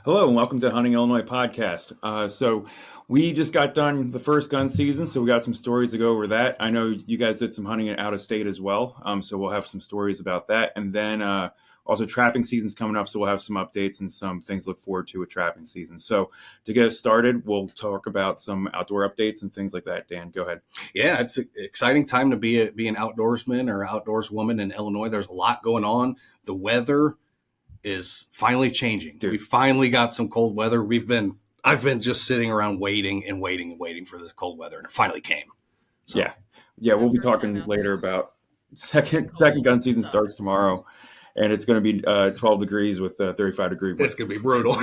Hello and welcome to Hunting Illinois podcast. So we just got done the first gun season, so we got some stories to go over that. I know you guys did some hunting out of state as well, so we'll have some stories about that. And then also trapping season's coming up, so we'll have some updates and some things to look forward to with trapping season. So to get us started, we'll talk about some outdoor updates and things like that. Dan, go ahead. Yeah, it's an exciting time to be an outdoorsman or outdoorswoman in Illinois. There's a lot going on. The weather is finally changing. Dude. We finally got some cold weather. I've been just sitting around waiting for this cold weather, and it finally came. So, yeah, we'll be talking later about second gun season starts tomorrow, and it's going to be 12 degrees with 35 degree wind. It's going to be brutal.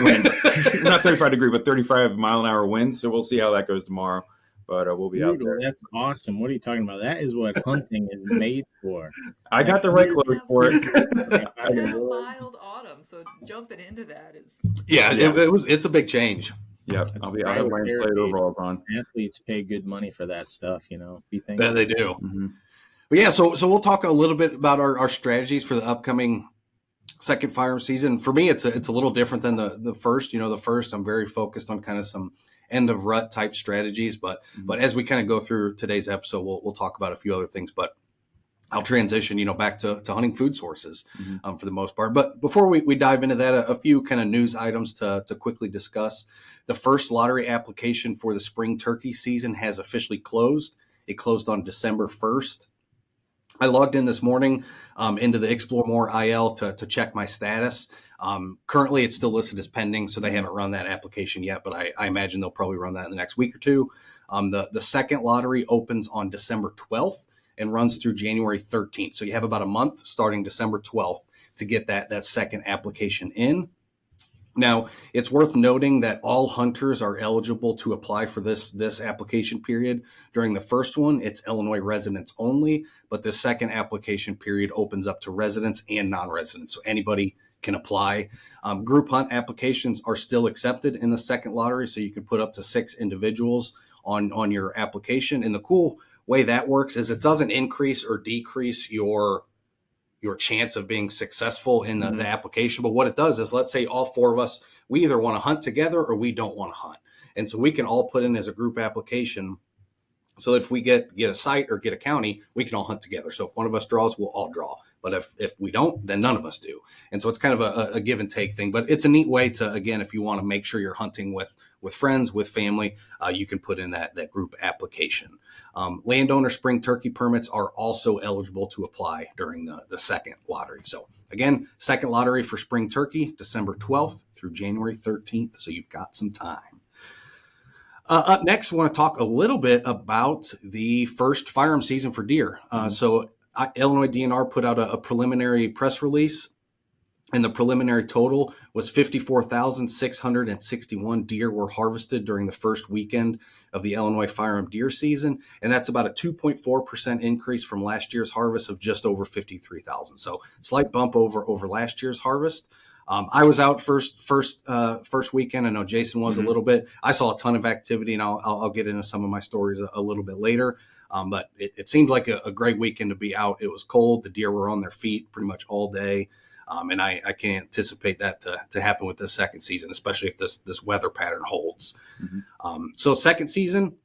Not 35 degree, but 35 mile an hour winds. So we'll see how that goes tomorrow. But we'll be out there. That's awesome. What are you talking about? That is what hunting is made for. I got the right clothes for it. I had a mild autumn, so jumping into that is It's a big change. Yep, I'll have my insulated overalls on. Athletes pay good money for that stuff, you know. Yeah, they do. Mm-hmm. But yeah, so we'll talk a little bit about our strategies for the upcoming second firearm season. For me, it's a little different than the first. You know, the first I'm very focused on kind of some end of rut type strategies, but as we kind of go through today's episode, we'll talk about a few other things. But I'll transition, back to hunting food sources for the most part. But before we dive into that, a few kind of news items to quickly discuss. The first lottery application for the spring turkey season has officially closed. It closed on December 1st. I logged in this morning into the Explore More IL to check my status. Currently, it's still listed as pending, so they haven't run that application yet, but I imagine they'll probably run that in the next week or two. The second lottery opens on December 12th and runs through January 13th. So you have about a month starting December 12th to get that second application in. Now, it's worth noting that all hunters are eligible to apply for this application period. During the first one, it's Illinois residents only, but the second application period opens up to residents and non-residents, so anybody can apply. Group hunt applications are still accepted in the second lottery, so you can put up to 6 individuals on your application. And the cool way that works is it doesn't increase or decrease your chance of being successful in the application. But what it does is, let's say all 4 of us, we either want to hunt together or we don't want to hunt. And so we can all put in as a group application. So if we get a site or get a county, we can all hunt together. So if one of us draws, we'll all draw. But if we don't, then none of us do. And so it's kind of a give and take thing. But it's a neat way to, again, if you want to make sure you're hunting with friends, with family, you can put in that group application. Landowner spring turkey permits are also eligible to apply during the second lottery. So again, second lottery for spring turkey, December 12th through January 13th. So you've got some time. Up next, we want to talk a little bit about the first firearm season for deer. So Illinois DNR put out a preliminary press release, and the preliminary total was 54,661 deer were harvested during the first weekend of the Illinois firearm deer season. And that's about a 2.4% increase from last year's harvest of just over 53,000. So slight bump over last year's harvest. I was out first weekend. I know Jason was a little bit. I saw a ton of activity, and I'll get into some of my stories a little bit later. But it seemed like a great weekend to be out. It was cold. The deer were on their feet pretty much all day. And I can anticipate that to happen with this second season, especially if this weather pattern holds. So second season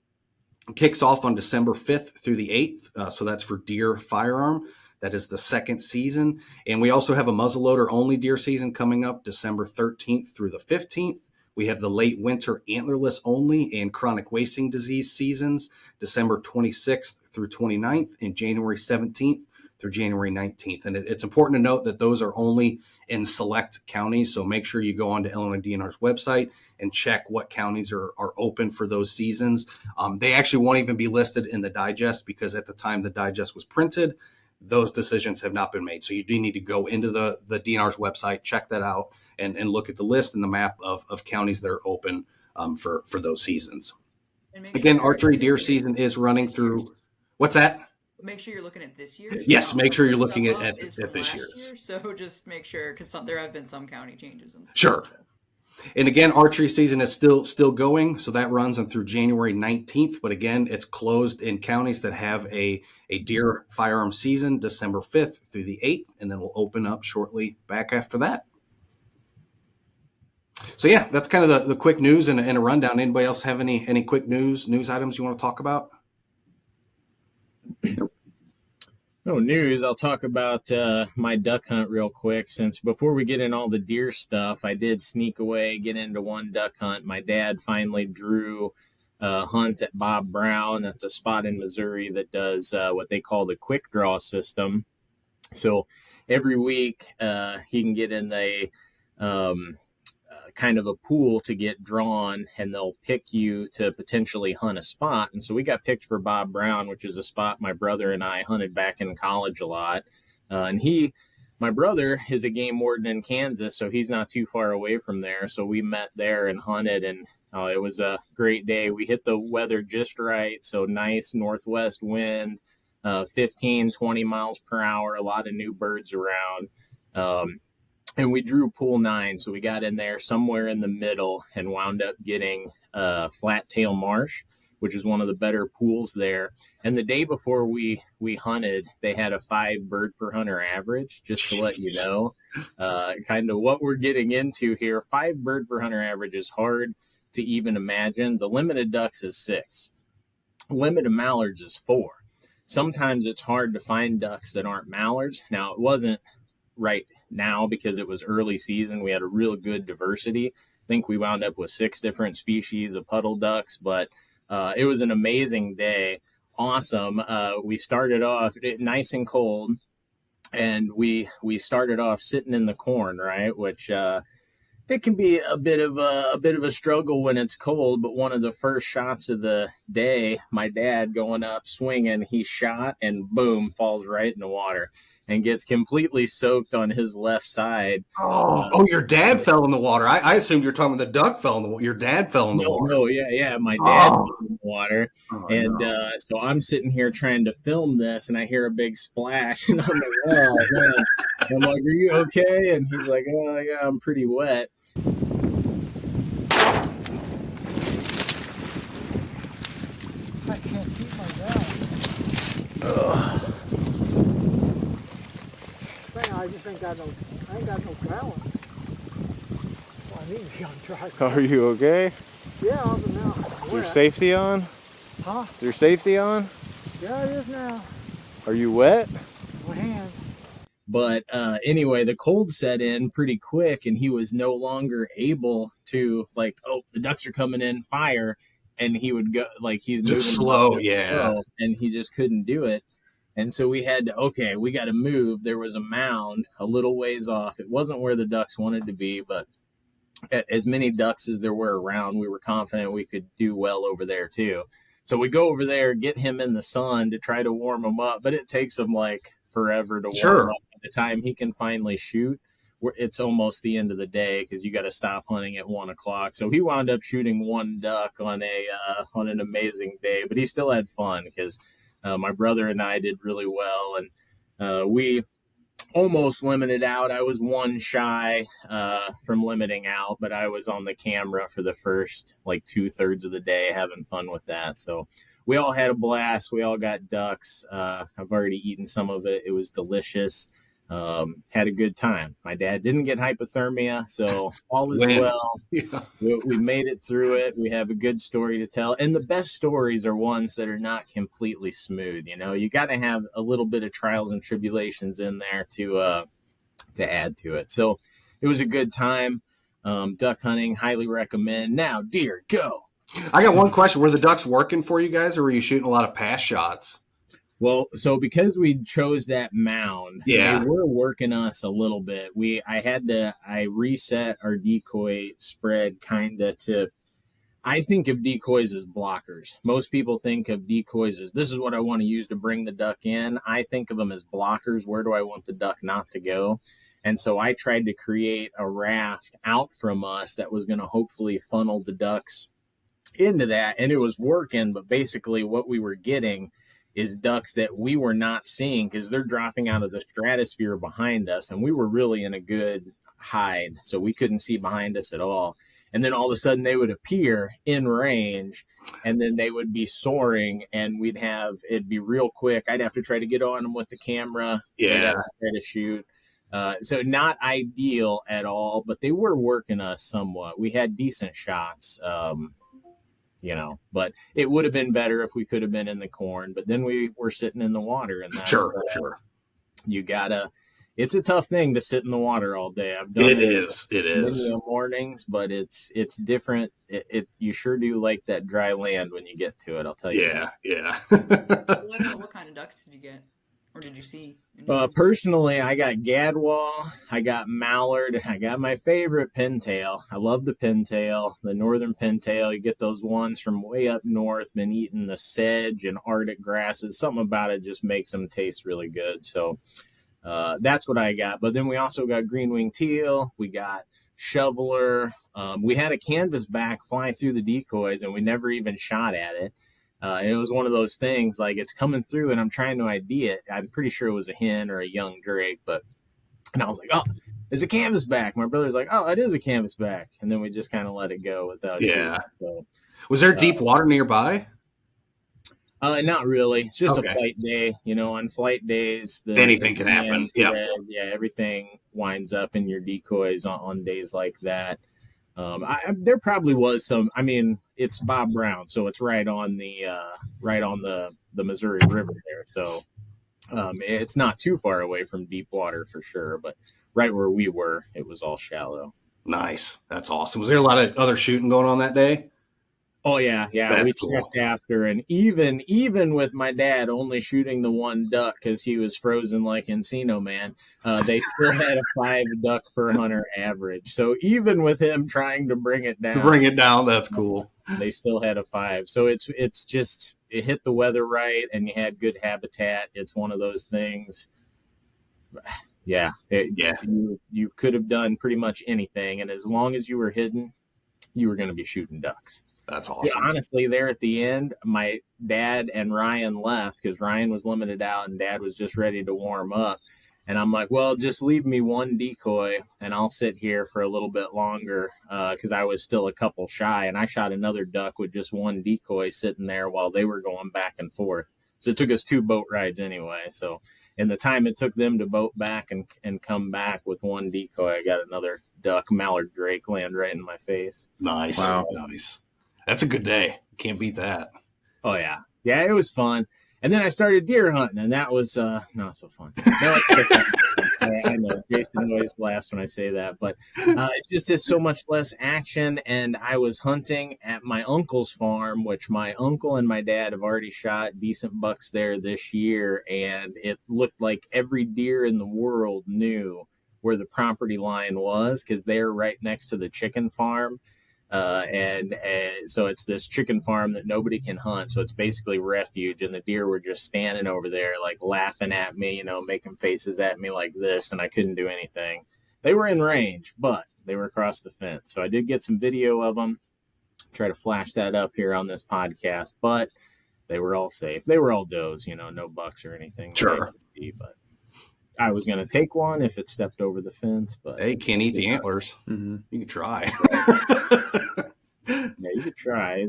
kicks off on December 5th through the 8th. So that's for deer firearm. That is the second season. And we also have a muzzleloader only deer season coming up December 13th through the 15th. We have the late winter antlerless only and chronic wasting disease seasons, December 26th through 29th and January 17th through January 19th. And it's important to note that those are only in select counties. So make sure you go onto Illinois DNR's website and check what counties are open for those seasons. They actually won't even be listed in the digest because at the time the digest was printed, those decisions have not been made. So you do need to go into the DNR's website, check that out, and look at the list and the map of counties that are open for those seasons. Again, archery deer season is running through. What's that? Make sure you're looking at this year. Yes, make sure you're looking at this year's. So just make sure, because there have been some county changes. And stuff. Sure. And again, archery season is still going, so that runs through January 19th. But again, it's closed in counties that have a deer firearm season, December 5th through the 8th, and then we'll open up shortly back after that. So yeah, that's kind of the quick news and a rundown. Anybody else have any quick news items you want to talk about? No news. I'll talk about my duck hunt real quick. Since before we get in all the deer stuff, I did sneak away, get into one duck hunt. My dad finally drew a hunt at Bob Brown. That's a spot in Missouri that does what they call the quick draw system. So every week he can get in the kind of a pool to get drawn, and they'll pick you to potentially hunt a spot. And so we got picked for Bob Brown, which is a spot my brother and I hunted back in college a lot. My brother is a game warden in Kansas, so he's not too far away from there. So we met there and hunted, and it was a great day. We hit the weather just right, so nice northwest wind, 15, 20 miles per hour, a lot of new birds around. And we drew pool 9, so we got in there somewhere in the middle and wound up getting Flat Tail Marsh, which is one of the better pools there. And the day before we hunted, they had a 5 bird per hunter average, just to let you know kind of what we're getting into here. 5 bird per hunter average is hard to even imagine. The limit of ducks is 6. Limit of mallards is 4. Sometimes it's hard to find ducks that aren't mallards. Now, it wasn't right now because it was early season. We had a real good diversity. I think we wound up with 6 different species of puddle ducks, but it was an amazing day. Awesome. We started off nice and cold, and we started off sitting in the corn, right? Which it can be a bit of a struggle when it's cold. But one of the first shots of the day, my dad going up swinging, he shot and boom, falls right in the water and gets completely soaked on his left side. Your dad fell in the water. I assumed you were talking about the duck fell in the water. Your dad fell in the water. No, yeah. My dad fell in the water. So I'm sitting here trying to film this, and I hear a big splash, and I'm like, oh, man. I'm like, are you okay? And he's like, oh, yeah, I'm pretty wet. I can't keep my balance. I just ain't got no balance. Well, I need to be on track. Are you okay? Yeah, but now. Is your safety on? Huh? Is your safety on? Yeah, it is now. Are you wet? My hand. But anyway, the cold set in pretty quick, and he was no longer able to, like, oh, the ducks are coming in, fire. And he would go, like, he's just moving slow, yeah. Slow, and he just couldn't do it. And so we had to, we got to move. There was a mound a little ways off. It wasn't where the ducks wanted to be, but as many ducks as there were around, we were confident we could do well over there too. So we go over there, get him in the sun to try to warm him up, but it takes him like forever to warm up. By the time he can finally shoot, it's almost the end of the day because you got to stop hunting at 1 o'clock. So he wound up shooting 1 duck on an amazing day, but he still had fun because my brother and I did really well, and we almost limited out. I was 1 shy from limiting out, but I was on the camera for the first 2/3 of the day having fun with that. So we all had a blast. We all got ducks. I've already eaten some of it. It was delicious. Had a good time. My dad didn't get hypothermia, so all is well. Yeah. We made it through it. We have a good story to tell, and the best stories are ones that are not completely smooth. You got to have a little bit of trials and tribulations in there to add to it. So it was a good time. Duck hunting, highly recommend. Now, deer, go. I got one question: were the ducks working for you guys, or were you shooting a lot of pass shots? Well, so because we chose that mound, they were working us a little bit. I reset our decoy spread kind of to, I think of decoys as blockers. Most people think of decoys as, this is what I want to use to bring the duck in. I think of them as blockers. Where do I want the duck not to go? And so I tried to create a raft out from us that was going to hopefully funnel the ducks into that. And it was working, but basically what we were getting is ducks that we were not seeing because they're dropping out of the stratosphere behind us, and we were really in a good hide, so we couldn't see behind us at all. And then all of a sudden they would appear in range, and then they would be soaring, and it'd be real quick. I'd have to try to get on them with the camera. Yeah. Try to shoot. So not ideal at all, but they were working us somewhat. We had decent shots, but it would have been better if we could have been in the corn. But then we were sitting in the water, and that's Sure. It's a tough thing to sit in the water all day. I've done It is. many mornings, but it's different. You sure do like that dry land when you get to it. I'll tell you. Yeah. What kind of ducks did you get, or did you see? Personally, I got gadwall, I got mallard, and I got my favorite pintail. I love the pintail, the northern pintail. You get those ones from way up north, been eating the sedge and Arctic grasses. Something about it just makes them taste really good. So that's what I got. But then we also got green-winged teal. We got shoveler. We had a canvasback fly through the decoys, and we never even shot at it. And it was one of those things, like it's coming through and I'm trying to ID it. I'm pretty sure it was a hen or a young drake, and I was like, oh, it's a canvasback. My brother's like, oh, it is a canvasback. And then we just kind of let it go without shooting. So, was there deep water nearby? Not really. It's just Okay. a flight day. On flight days, Anything can happen. Yeah, everything winds up in your decoys on days like that. There probably was some. I mean, it's Bob Brown, so it's right on the Missouri River there. So it's not too far away from deep water for sure. But right where we were, it was all shallow. Nice. That's awesome. Was there a lot of other shooting going on that day? Oh yeah. That's We cool. checked after, and even with my dad only shooting the one duck because he was frozen like Encino Man, they still had a 5 duck per hunter average. So even with him trying to bring it down, That's cool. they still had a 5. So it's just it hit the weather right, and you had good habitat. It's one of those things. Yeah. You could have done pretty much anything, and as long as you were hidden, you were going to be shooting ducks. That's awesome. Yeah, honestly, there at the end, my dad and Ryan left because Ryan was limited out and Dad was just ready to warm up. And I'm like, well, just leave me one decoy and I'll sit here for a little bit longer because I was still a couple shy. And I shot another duck with just one decoy sitting there while they were going back and forth. So it took us 2 boat rides anyway. So in the time it took them to boat back and come back with one decoy, I got another duck, mallard drake, land right in my face. Nice. Wow. Nice. That's a good day. Can't beat that. Oh, yeah. Yeah, it was fun. And then I started deer hunting, and that was not so fun. No, it's good. I know. Jason always laughs when I say that. But it just is so much less action. And I was hunting at my uncle's farm, which my uncle and my dad have already shot decent bucks there this year. And it looked like every deer in the world knew where the property line was because they're right next to the chicken farm. So it's this chicken farm that nobody can hunt. So it's basically refuge. And the deer were just standing over there, like laughing at me, making faces at me like this. And I couldn't do anything. They were in range, but they were across the fence. So I did get some video of them, try to flash that up here on this podcast, but they were all safe. They were all does, no bucks or anything. Sure. But I was going to take one if it stepped over the fence, but Hey, can't eat the antlers. Mm-hmm. You can try. yeah, you could try.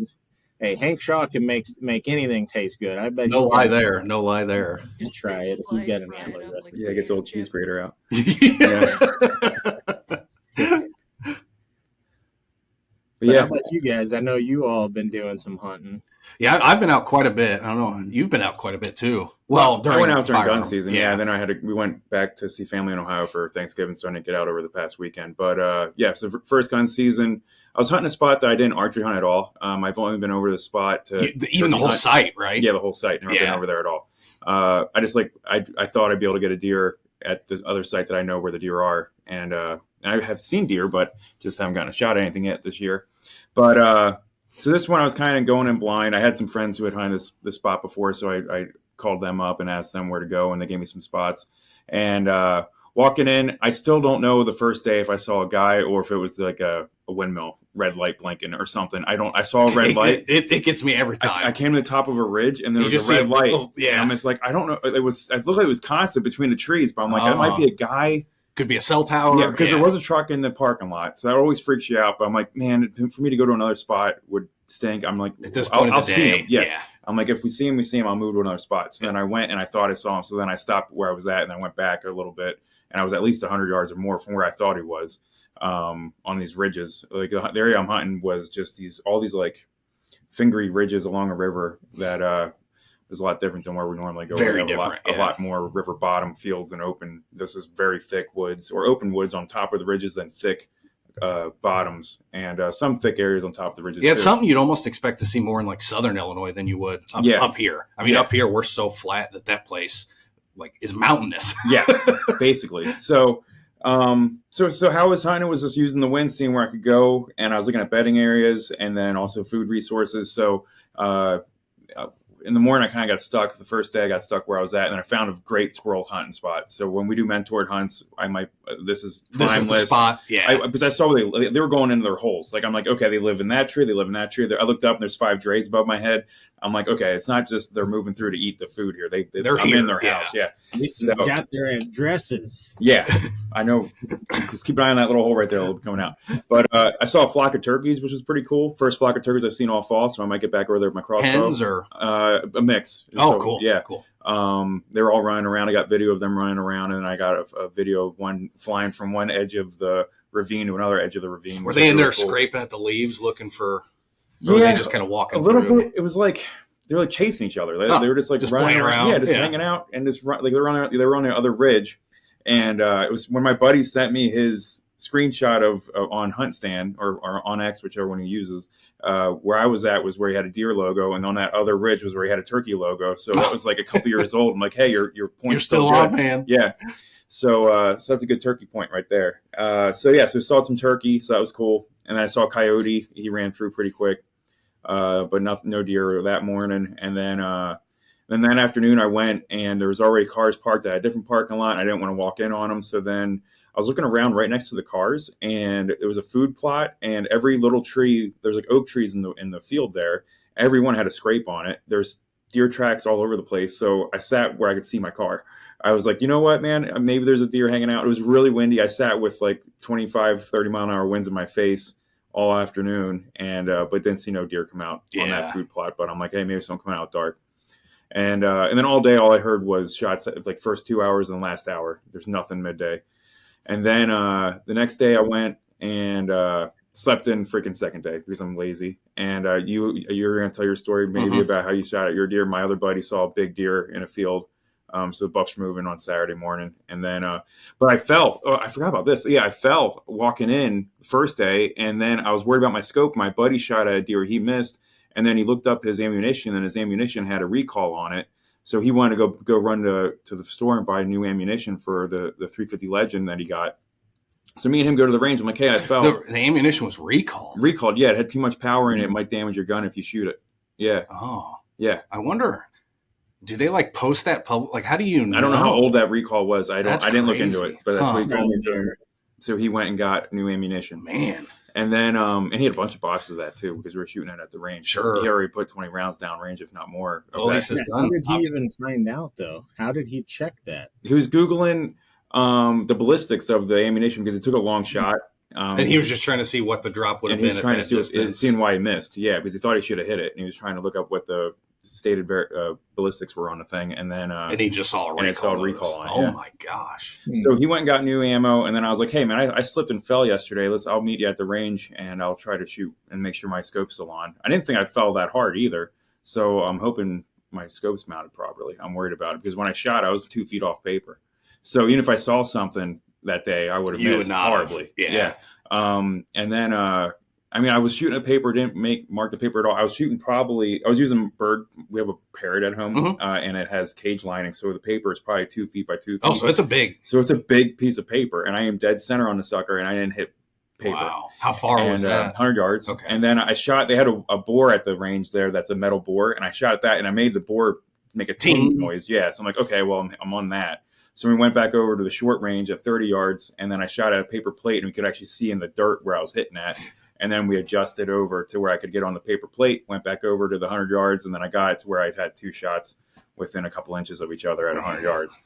Hey, Hank Shaw can make anything taste good. I bet. No lie there. No lie there. Just try it if you get an Slice, antler. fry it up like Yeah, get the old potato cheese chip. grater out. But But yeah, how about you guys? I know you all have been doing some hunting. Yeah, I've been out quite a bit. I don't know. You've been out quite a bit too. Well, I went out during firearm. gun season. Yeah, then we went back to see family in Ohio for Thanksgiving, so I didn't get out over the past weekend. But so for first gun season, I was hunting a spot that I didn't archery hunt at all. I've only been over the spot to Even the whole hunt. site, right? Yeah, the whole site. Never been Yeah. over there at all. I just I thought I'd be able to get a deer at the other site that I know where the deer are, and I have seen deer, but just haven't gotten a shot at anything yet this year. But so this one I was kind of going in blind. I had some friends who had hunted this spot before, so I called them up and asked them where to go, and they gave me some spots. And walking in, I still don't know the first day if I saw a guy or if it was like a windmill red light blinking or something. I saw a red light. It gets me every time. I came to the top of a ridge and there You was just a see red a light. little- yeah. And I'm just like, I don't know. It looked like it was constant between the trees, but I'm like, that might be a guy. Could be a cell tower. Yeah, because there was a truck in the parking lot, so that always freaks you out. But I'm like, man, for me to go to another spot would stink. I'm like, At this point I'll of the see day, him. Yeah. I'm like, if we see him, we see him. I'll move to another spot. So then I went and I thought I saw him. So then I stopped where I was at and I went back a little bit and I was at least 100 yards or more from where I thought he was on these ridges. Like the area I'm hunting was just all these like fingery ridges along a river that is a lot different than where we normally go. Very we have different. A lot more river bottom fields and open. This is very thick woods or open woods on top of the ridges, then thick bottoms and some thick areas on top of the ridges. Yeah, it's too. something you'd almost expect to see more in like southern Illinois than you would up here. I mean, up here we're so flat that place like is mountainous. Yeah, basically. So how I was hunting was just using the wind, seeing where I could go, and I was looking at bedding areas and then also food resources. So in the morning, I kind of got stuck. The first day, I got stuck where I was at, and then I found a great squirrel hunting spot. So when we do mentored hunts, this is the spot. Yeah, because I saw they were going into their holes. Like I'm like, okay, they live in that tree. They live in that tree. I looked up, and there's 5 drays above my head. I'm like, okay, it's not just they're moving through to eat the food here. I'm here. in their house. Yeah, This has got their addresses. Yeah, I know. Just keep an eye on that little hole right there. It'll be coming out. But I saw a flock of turkeys, which was pretty cool. First flock of turkeys I've seen all fall, so I might get back over there with my crossbow. Hens or a mix. Oh, so, cool. Yeah, cool. They were all running around. I got video of them running around, and then I got a video of one flying from one edge of the ravine to another edge of the ravine. Were they in really there cool. Scraping at the leaves looking for? Yeah, or were they just kind of walking a little through? bit. It was like they were like chasing each other. They were just like just running playing around. Yeah, just hanging out and just like they were on the other ridge. And it was when my buddy sent me his screenshot of on Hunt Stand or on X, whichever one he uses. Where I was at was where he had a deer logo, and on that other ridge was where he had a turkey logo. So that was like a couple years old. I'm like, hey, your point's You're still on, good. man. Yeah. So that's a good turkey point right there. So we saw some turkey, so that was cool. And then I saw a coyote. He ran through pretty quick, but no deer that morning. And then that afternoon I went, and there was already cars parked at a different parking lot. I didn't want to walk in on them, so then I was looking around right next to the cars, and it was a food plot, and every little tree, there's like oak trees in the field there. Every one had a scrape on it. There's deer tracks all over the place. So I sat where I could see my car. I was like, you know what, man, maybe there's a deer hanging out. It was really windy. I sat with like 25, 30 mile an hour winds in my face all afternoon, and but didn't see no deer come out on that food plot. But I'm like, hey, maybe some coming out dark. And then all day, all I heard was shots like first 2 hours and the last hour. There's nothing midday. And then the next day I went and slept in freaking second day because I'm lazy. And you're going to tell your story maybe about how you shot at your deer. My other buddy saw a big deer in a field. So the bucks were moving on Saturday morning. And then, but I fell. Oh, I forgot about this. Yeah, I fell walking in the first day. And then I was worried about my scope. My buddy shot at a deer he missed. And then he looked up his ammunition, and his ammunition had a recall on it. So he wanted to go run to the store and buy new ammunition for the 350 Legend that he got. So me and him go to the range. I'm like, hey, I fell. The ammunition was recalled. Recalled, yeah. It had too much power in it. It might damage your gun if you shoot it. Yeah. Oh. Yeah. I wonder, do they like post that public? Like, how do you know? I don't know how old that recall was. I didn't look into it, but that's what he told me. So he went and got new ammunition. Man. And then, and he had a bunch of boxes of that too, because we were shooting it at the range. Sure. He already put 20 rounds down range, if not more. How did he even find out, though? How did he check that? He was Googling the ballistics of the ammunition because he took a long shot. And he was just trying to see what the drop would have been. He was trying to see why he missed. Yeah, because he thought he should have hit it. And he was trying to look up what the stated ballistics were on the thing. And then and he just saw a recall on it. Oh, my gosh. So he went and got new ammo. And then I was like, hey, man, I slipped and fell yesterday. I'll meet you at the range, and I'll try to shoot and make sure my scope's still on. I didn't think I fell that hard either. So I'm hoping my scope's mounted properly. I'm worried about it because when I shot, I was 2 feet off paper. So even if I saw something that day, I would have missed horribly. Yeah. And then, I was shooting a paper, didn't mark the paper at all. I was using bird. We have a parrot at home, and it has cage lining. So the paper is probably 2 feet by 2 feet. Oh, so it's a big piece of paper, and I am dead center on the sucker, and I didn't hit paper. Wow. How far was that? 100 yards. Okay. And then I shot, they had a boar at the range there. That's a metal boar. And I shot at that, and I made the boar make a ting noise. Yeah. So I'm like, okay, well, I'm on that. So we went back over to the short range at 30 yards, and then I shot at a paper plate, and we could actually see in the dirt where I was hitting at. And then we adjusted over to where I could get on the paper plate, went back over to the 100 yards, and then I got it to where I had 2 shots within a couple inches of each other at 100 yards.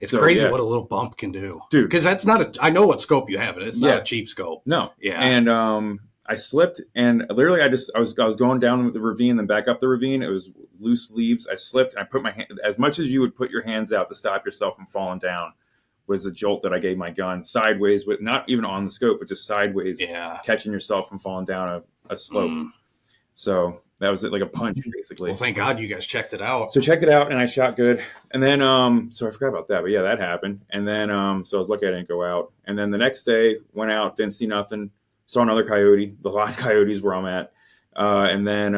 It's crazy what a little bump can do. Dude. Because that's not I know what scope you have, and it's not a cheap scope. No. Yeah. And I slipped, and literally I was going down the ravine, then back up the ravine. It was loose leaves. I slipped, and I put my hand, as much as you would put your hands out to stop yourself from falling down, was the jolt that I gave my gun sideways, with not even on the scope, but just sideways, catching yourself from falling down a slope. So that was it, like a punch, basically. Well, thank God you guys checked it out. So checked it out, and I shot good. And then, so I forgot about that, but yeah, that happened. And then, so I was lucky I didn't go out. And then the next day, went out, didn't see nothing. Saw another coyote. The last coyotes where I'm at. And then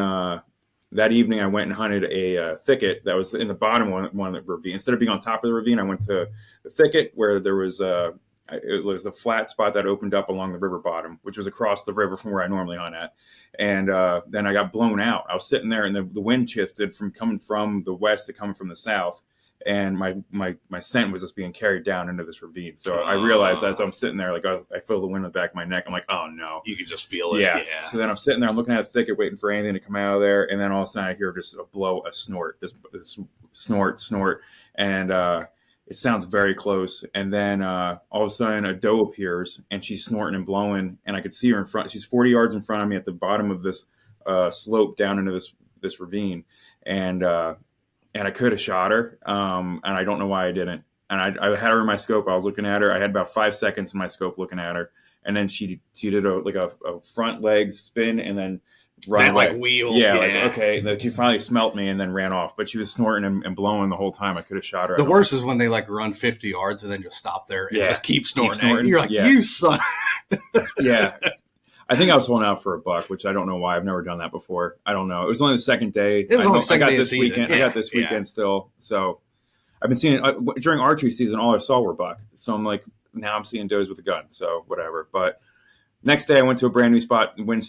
that evening, I went and hunted a thicket that was in the bottom one of the ravine. Instead of being on top of the ravine, I went to the thicket where there was it was a flat spot that opened up along the river bottom, which was across the river from where I normally hunt at. And then I got blown out. I was sitting there, and the wind shifted from coming from the west to coming from the south. And my scent was just being carried down into this ravine. So I realized as I'm sitting there, like I feel the wind in the back of my neck. I'm like, oh no. You could just feel it. Yeah. So then I'm sitting there, I'm looking at the thicket, waiting for anything to come out of there. And then all of a sudden I hear just a snort, this snort. And it sounds very close. And then all of a sudden a doe appears, and she's snorting and blowing. And I could see her in front. She's 40 yards in front of me at the bottom of this slope down into this ravine. And I could have shot her, and I don't know why I didn't. And I had her in my scope. I was looking at her. I had about 5 seconds in my scope looking at her, and then she did a front leg spin and then run away. Like wheel. Yeah. Like, okay. And then she finally smelt me and then ran off. But she was snorting and blowing the whole time. I could have shot her. The worst is when they like run 50 yards and then just stop there and just keep snorting. You're like, you son. Yeah. I think I was holding out for a buck, which I don't know why. I've never done that before. I don't know. It was only the second day. It was only the second day this weekend. Yeah. I got this weekend still. So I've been seeing during archery season. All I saw were buck. So I'm like, now I'm seeing does with a gun. So whatever. But next day I went to a brand new spot. Wind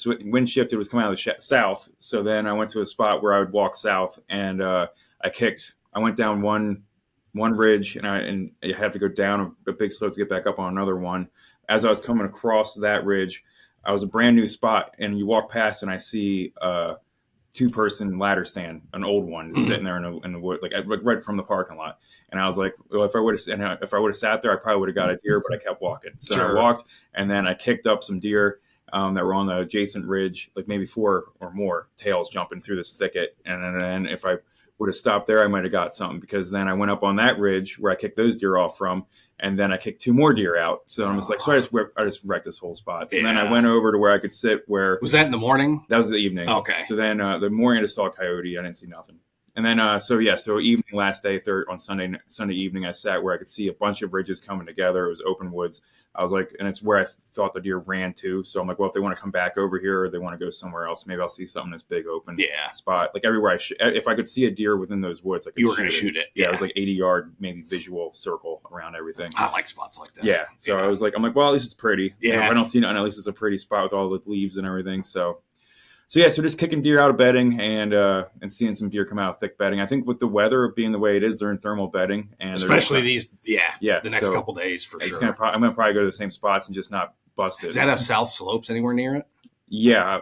shifted. It was coming out of the south. So then I went to a spot where I would walk south, and I went down one ridge, and I had to go down a big slope to get back up on another one. As I was coming across that ridge, I was a brand new spot, and you walk past, and I see a 2-person ladder stand, an old one, just sitting there in the wood, like right from the parking lot. And I was like, well, if I would have sat there, I probably would have got a deer, but I kept walking. So I walked, and then I kicked up some deer that were on the adjacent ridge, like maybe 4 or more tails jumping through this thicket. And then if I would have stopped there, I might have got something, because then I went up on that ridge where I kicked those deer off from, and then I kicked 2 more deer out. So I'm just like, so I just wrecked this whole spot. So then I went over to where I could sit. Where was that in the morning? That was the evening. Okay. So then the morning I just saw a coyote. I didn't see nothing. And then so evening last day, on Sunday evening, I sat where I could see a bunch of ridges coming together. It was open woods. I was like, and it's where I thought the deer ran to. So I'm like, well, if they want to come back over here or they want to go somewhere else, maybe I'll see something in this big open spot. Like everywhere if I could see a deer within those woods, you were going to shoot it. Yeah, it was like 80-yard, maybe visual circle around everything. I like spots like that. Yeah. So I was like, I'm like, well, at least it's pretty. Yeah. You know, if I don't see nothing, at least it's a pretty spot with all the leaves and everything. So just kicking deer out of bedding and seeing some deer come out of thick bedding. I think with the weather being the way it is, they're in thermal bedding, and especially the next couple days for sure. I'm gonna probably go to the same spots and just not bust it. Does that have south slopes anywhere near it? Yeah,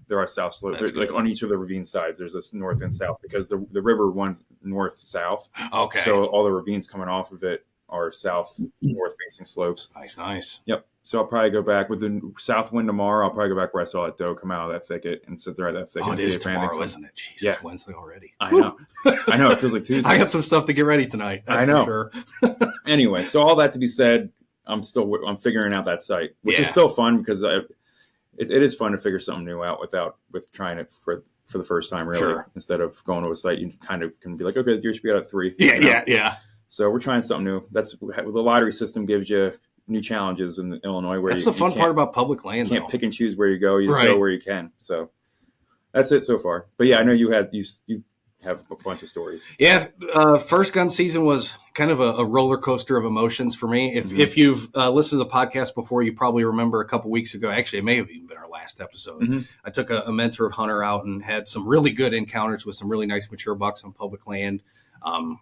there are south slopes. Like on each of the ravine sides, there's a north and south, because the river runs north south. Okay. So all the ravines coming off of it are south north facing slopes. Nice. Yep. So I'll probably go back with the south wind tomorrow. I'll probably go back where I saw that doe come out of that thicket and sit there at that thicket. Oh, and it see is if tomorrow, isn't it? Jesus, yeah. It's Wednesday already. I know. I know. It feels like Tuesday. I got some stuff to get ready tonight. I know. For sure. Anyway, so all that to be said, I'm figuring out that site, which is still fun, because it is fun to figure something new out with trying it for the first time, really. Sure. Instead of going to a site, you kind of can be like, okay, the deer should be out at 3. Yeah. So we're trying something new. That's the lottery system gives you new challenges in Illinois. Where that's the fun part about public land. You can't pick and choose where you go. You just go where you can. So that's it so far. But yeah, I know you have a bunch of stories. Yeah, first gun season was kind of a roller coaster of emotions for me. If you've listened to the podcast before, you probably remember a couple weeks ago. Actually, it may have even been our last episode. Mm-hmm. I took a mentor hunter out and had some really good encounters with some really nice mature bucks on public land.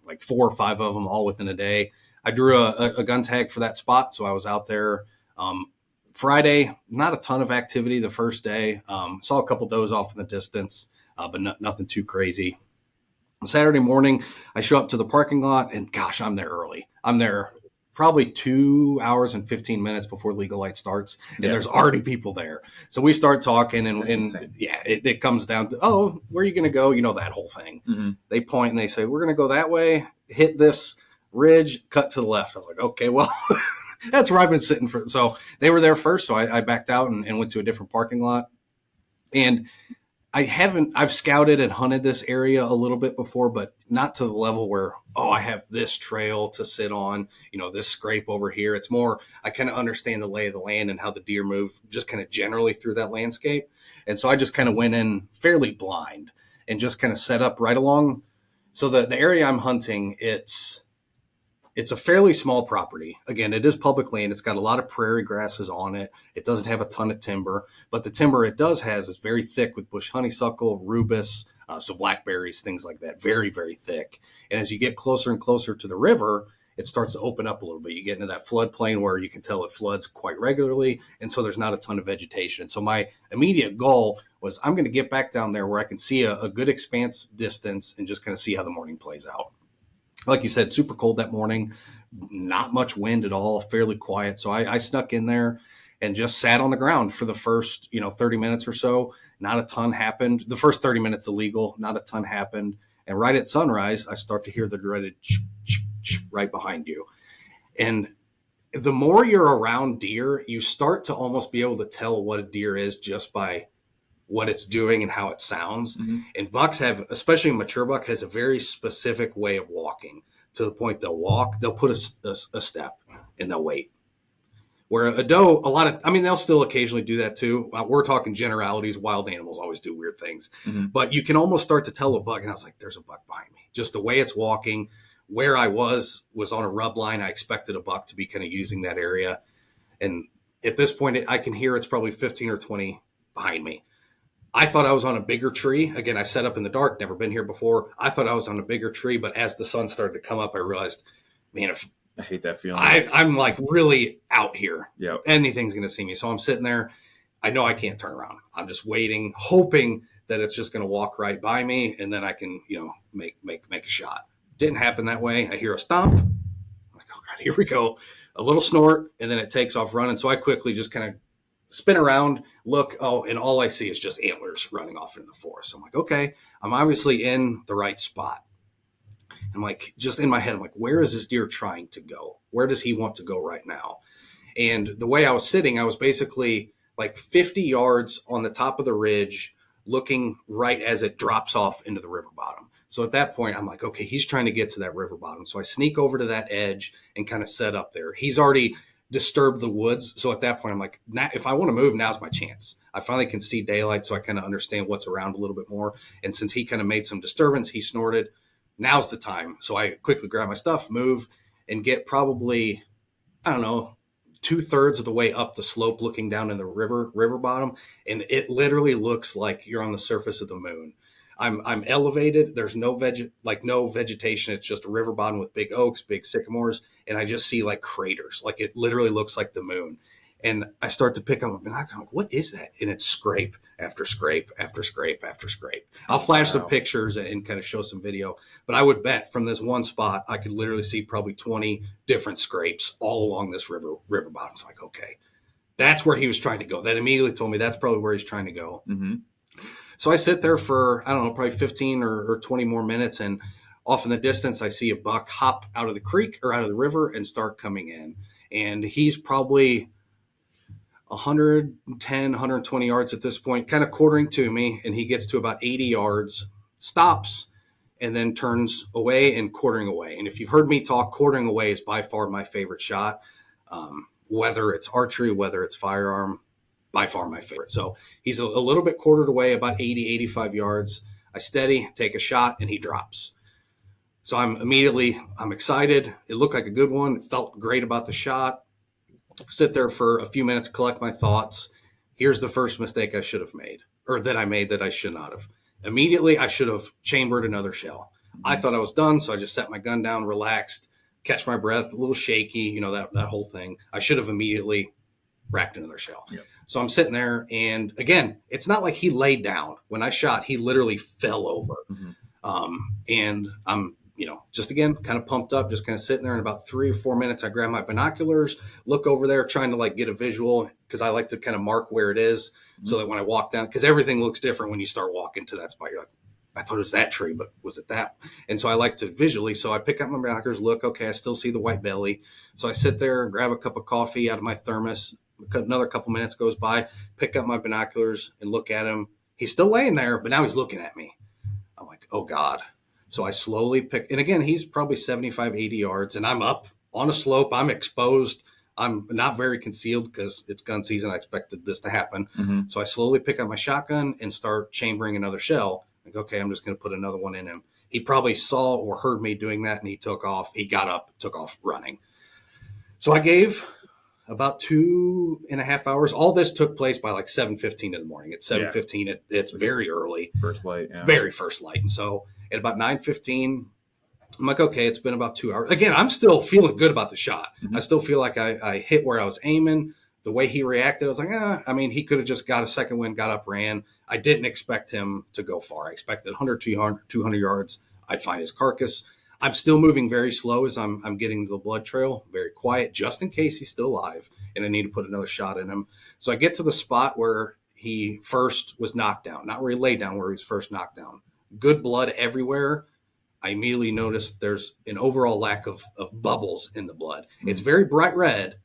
Like 4 or 5 of them all within a day. I drew a gun tag for that spot, so I was out there Friday. Not a ton of activity the first day. Saw a couple does off in the distance, but nothing too crazy. Saturday morning, I show up to the parking lot, and gosh, I'm there early. I'm there probably 2 hours and 15 minutes before legal light starts, and there's already people there. So we start talking, and it comes down to, where are you going to go? You know, that whole thing. Mm-hmm. They point and they say, we're going to go that way, hit this ridge, cut to the left. I was like, okay, well, that's where I've been sitting for. So they were there first. So I backed out and went to a different parking lot. And I've scouted and hunted this area a little bit before, but not to the level where, I have this trail to sit on, this scrape over here. It's more, I kind of understand the lay of the land and how the deer move just kind of generally through that landscape. And so I just kind of went in fairly blind and just kind of set up right along. So the area I'm hunting, it's a fairly small property. Again, it is public land. It's got a lot of prairie grasses on it. It doesn't have a ton of timber, but the timber it does has is very thick with bush honeysuckle, rubus, so blackberries, things like that. Very, very thick. And as you get closer and closer to the river, it starts to open up a little bit. You get into that floodplain where you can tell it floods quite regularly. And so there's not a ton of vegetation. So my immediate goal was I'm going to get back down there where I can see a good expanse distance and just kind of see how the morning plays out. Like you said, super cold that morning, not much wind at all, fairly quiet. So I snuck in there and just sat on the ground for the first, 30 minutes or so. Not a ton happened. The first 30 minutes illegal, not a ton happened. And right at sunrise, I start to hear the dreaded right behind you. And the more you're around deer, you start to almost be able to tell what a deer is just by what it's doing and how it sounds. Mm-hmm. And bucks have, especially a mature buck, has a very specific way of walking to the point they'll put a step and they'll wait. Where a doe, they'll still occasionally do that too. We're talking generalities. Wild animals always do weird things, mm-hmm. but you can almost start to tell a buck. And I was like, there's a buck behind me. Just the way it's walking. Where I was on a rub line. I expected a buck to be kind of using that area. And at this point, I can hear it's probably 15 or 20 behind me. I thought I was on a bigger tree. Again, I set up in the dark, never been here before. I thought I was on a bigger tree, but as the sun started to come up, I realized, man, if I hate that feeling. I'm like really out here. Yeah, anything's going to see me. So I'm sitting there. I know I can't turn around. I'm just waiting, hoping that it's just going to walk right by me, and then I can, make a shot. Didn't happen that way. I hear a stomp. I'm like, oh God, here we go. A little snort, and then it takes off running. So I quickly just kind of spin around, look, and all I see is just antlers running off into the forest. So I'm like, okay, I'm obviously in the right spot. I'm like, just in my head, I'm like, where is this deer trying to go? Where does he want to go right now? And the way I was sitting, I was basically like 50 yards on the top of the ridge, looking right as it drops off into the river bottom. So at that point, I'm like, okay, he's trying to get to that river bottom. So I sneak over to that edge and kind of set up there. He's already disturbed the woods. So at that point, I'm like, if I want to move, now's my chance. I finally can see daylight, so I kind of understand what's around a little bit more. And since he kind of made some disturbance, he snorted, now's the time. So I quickly grab my stuff, move, and get probably, 2/3 of the way up the slope looking down in the river bottom. And it literally looks like you're on the surface of the moon. I'm elevated. There's no vegetation. It's just a river bottom with big oaks, big sycamores. And I just see like craters. Like it literally looks like the moon. And I start to pick up and I'm like, what is that? And it's scrape after scrape after scrape after scrape. I'll flash some pictures and kind of show some video. But I would bet from this one spot, I could literally see probably 20 different scrapes all along this river bottom. It's like, okay, that's where he was trying to go. That immediately told me that's probably where he's trying to go. Mm-hmm. So I sit there for, probably 15 or 20 more minutes. And off in the distance, I see a buck hop out of the creek or out of the river and start coming in. And he's probably 110, 120 yards at this point, kind of quartering to me. And he gets to about 80 yards, stops, and then turns away and quartering away. And if you've heard me talk, quartering away is by far my favorite shot. Whether it's archery, whether it's firearm, by far my favorite. So he's a little bit quartered away, about 80, 85 yards. I steady, take a shot, and he drops. So I'm excited. It looked like a good one. Felt great about the shot. Sit there for a few minutes, collect my thoughts. Here's the first mistake I should have made, or that I made that I should not have. Immediately, I should have chambered another shell. Mm-hmm. I thought I was done, so I just set my gun down, relaxed, catch my breath, a little shaky, that whole thing. I should have immediately racked another shell. Yep. So I'm sitting there, and again, it's not like he laid down. When I shot, he literally fell over. Mm-hmm. And I'm, just again, kind of pumped up, just kind of sitting there. In about 3 or 4 minutes, I grab my binoculars, look over there, trying to get a visual, because I like to kind of mark where it is, mm-hmm. so that when I walk down, because everything looks different when you start walking to that spot. You're like, I thought it was that tree, but was it that? And so I like to visually. So I pick up my binoculars, look, okay, I still see the white belly. So I sit there and grab a cup of coffee out of my thermos. Another couple minutes goes by, pick up my binoculars and look at him. He's still laying there, but now he's looking at me. I'm like, oh God. So I slowly pick, and again, he's probably 75, 80 yards, and I'm up on a slope. I'm exposed. I'm not very concealed because it's gun season. I expected this to happen. Mm-hmm. So I slowly pick up my shotgun and start chambering another shell. Like, okay, I'm just going to put another one in him. He probably saw or heard me doing that, and he took off. He got up, took off running. So I gave about 2.5 hours. All this took place by like 7:15 in the morning. At 7:15, it's very early. First light, yeah. Very first light. And so at about 9:15, I'm like, okay, it's been about 2 hours. Again, I'm still feeling good about the shot. Mm-hmm. I still feel like I hit where I was aiming. The way he reacted, I was like, I mean, he could have just got a second wind, got up, ran. I didn't expect him to go far. I expected 100, 200 yards. I'd find his carcass. I'm still moving very slow as I'm getting to the blood trail, very quiet, just in case he's still alive, and I need to put another shot in him. So I get to the spot where he first was knocked down, not where he lay down, where he was first knocked down. Good blood everywhere. I immediately noticed there's an overall lack of bubbles in the blood. Mm-hmm. It's very bright red,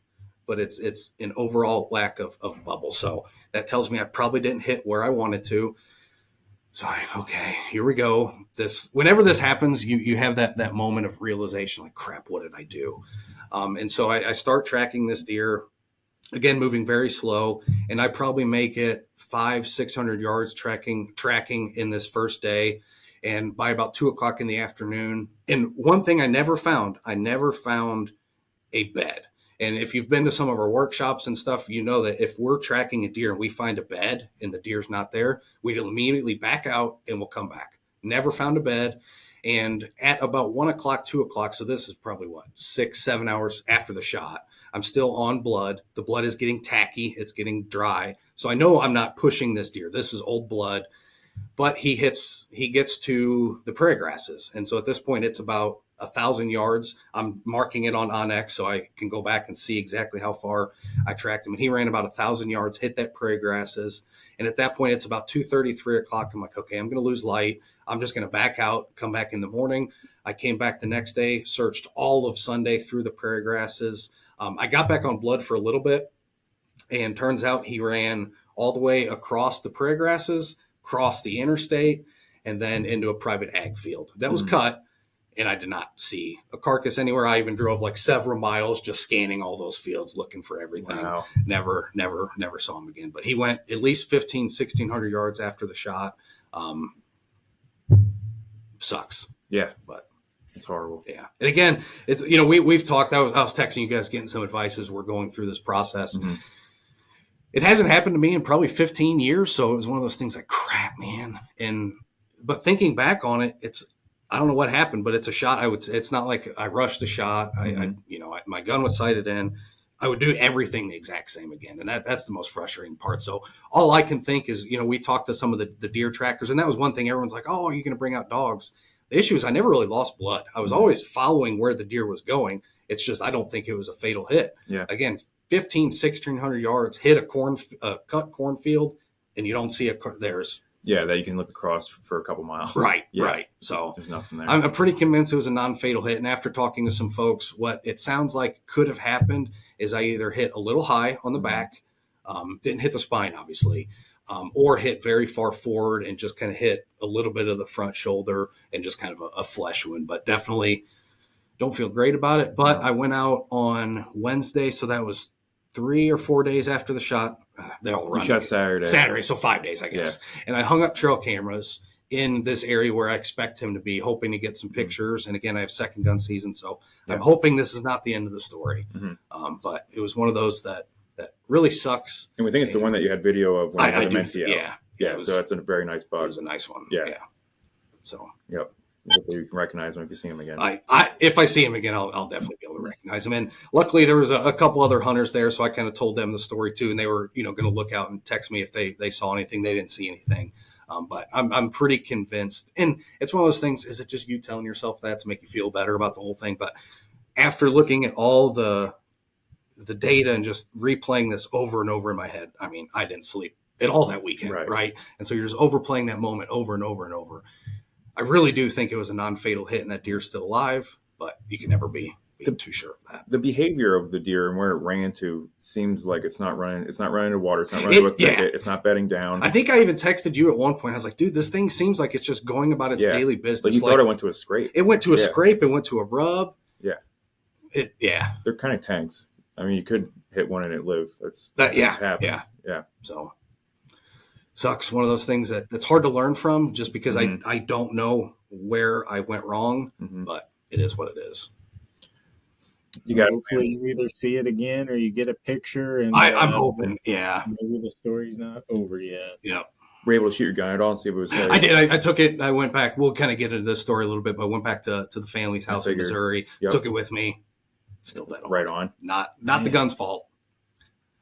but it's an overall lack of bubbles. So that tells me I probably didn't hit where I wanted to. So okay, here we go. Whenever this happens, you have that moment of realization, like, crap, what did I do? And so I start tracking this deer, again, moving very slow, and I probably make it 500-600 yards tracking in this first day. And by about 2:00 in the afternoon, and one thing I never found a bed. And if you've been to some of our workshops and stuff, you know that if we're tracking a deer and we find a bed and the deer's not there, we'll immediately back out and we'll come back. Never found a bed. And at about 1:00, 2:00, so this is probably 6-7 hours after the shot, I'm still on blood. The blood is getting tacky. It's getting dry. So I know I'm not pushing this deer. This is old blood. But he gets to the prairie grasses. And so at this point, it's about 1,000 yards. I'm marking it on Onyx so I can go back and see exactly how far I tracked him. And he ran about 1,000 yards, hit that prairie grasses. And at that point, it's about 2:30, 3:00. I'm like, okay, I'm going to lose light. I'm just going to back out, come back in the morning. I came back the next day, searched all of Sunday through the prairie grasses. I got back on blood for a little bit. And turns out he ran all the way across the prairie grasses, crossed the interstate, and then into a private ag field. That was cut, and I did not see a carcass anywhere. I even drove like several miles just scanning all those fields, looking for everything. Wow. Never saw him again. But he went at least 1,600 yards after the shot. Sucks. Yeah. But it's horrible. Yeah. And again, it's, we've talked, I was texting you guys, getting some advice as we're going through this process. Mm-hmm. It hasn't happened to me in probably 15 years. So it was one of those things like, crap, man. But thinking back on it, I don't know what happened, but it's a shot. It's not like I rushed a shot. Mm-hmm. My gun was sighted in. I would do everything the exact same again. And that's the most frustrating part. So all I can think is, we talked to some of the deer trackers, and that was one thing. Everyone's like, oh, are you going to bring out dogs? The issue is I never really lost blood. I was always following where the deer was going. It's just, I don't think it was a fatal hit. Yeah. Again, 1,600 yards, hit a cut cornfield, and you don't see that you can look across for a couple miles. Right, yeah. Right. So there's nothing there. I'm pretty convinced it was a non-fatal hit. And after talking to some folks, what it sounds like could have happened is I either hit a little high on the back, didn't hit the spine, obviously, or hit very far forward and just kind of hit a little bit of the front shoulder and just kind of a flesh wound. But definitely don't feel great about it. But I went out on Wednesday, so that was 3 or 4 days after the shot. They all run. You shot Saturday, so 5 days, I guess. Yeah. And I hung up trail cameras in this area where I expect him to be, hoping to get some pictures. And again, I have second gun season, so I'm hoping this is not the end of the story. Mm-hmm. But it was one of those that really sucks. And we think it's the one that you had video of when I meant to. Yeah. So that's a very nice bug. It was a nice one. Yeah. So. Yep. Hopefully you can recognize him if you see him again. If I see him again, I'll definitely be able to recognize him. And luckily there was a couple other hunters there, so I kind of told them the story too, and they were going to look out and text me if they saw anything. They didn't see anything, but I'm pretty convinced. And it's one of those things. Is it just you telling yourself that to make you feel better about the whole thing? But after looking at all the data and just replaying this over and over in my head, I mean, I didn't sleep at all that weekend, right? And so you're just overplaying that moment over and over and over. I really do think it was a non-fatal hit and that deer's still alive, but you can never be too sure of that. The behavior of the deer and where it ran to seems like it's not running into water, it's not running to a thicket, it's not bedding down. I think I even texted you at one point. I was like, dude, this thing seems like it's just going about its daily business. But you thought it went to a scrape. It went to a scrape, it went to a rub. Yeah. They're kind of tanks. I mean, you could hit one and it live. That happens. Yeah. So sucks. One of those things that's hard to learn from just because I don't know where I went wrong, but it is what it is. You got hopefully you either see it again or you get a picture. And I'm hoping, maybe the story's not over yet. Yeah. Were you able to shoot your gun at all and see if it was safe? I did. I took it. I went back. We'll kind of get into this story a little bit, but I went back to the family's house in Missouri. Yep. Took it with me. Still dead on. Right on. Not the gun's fault.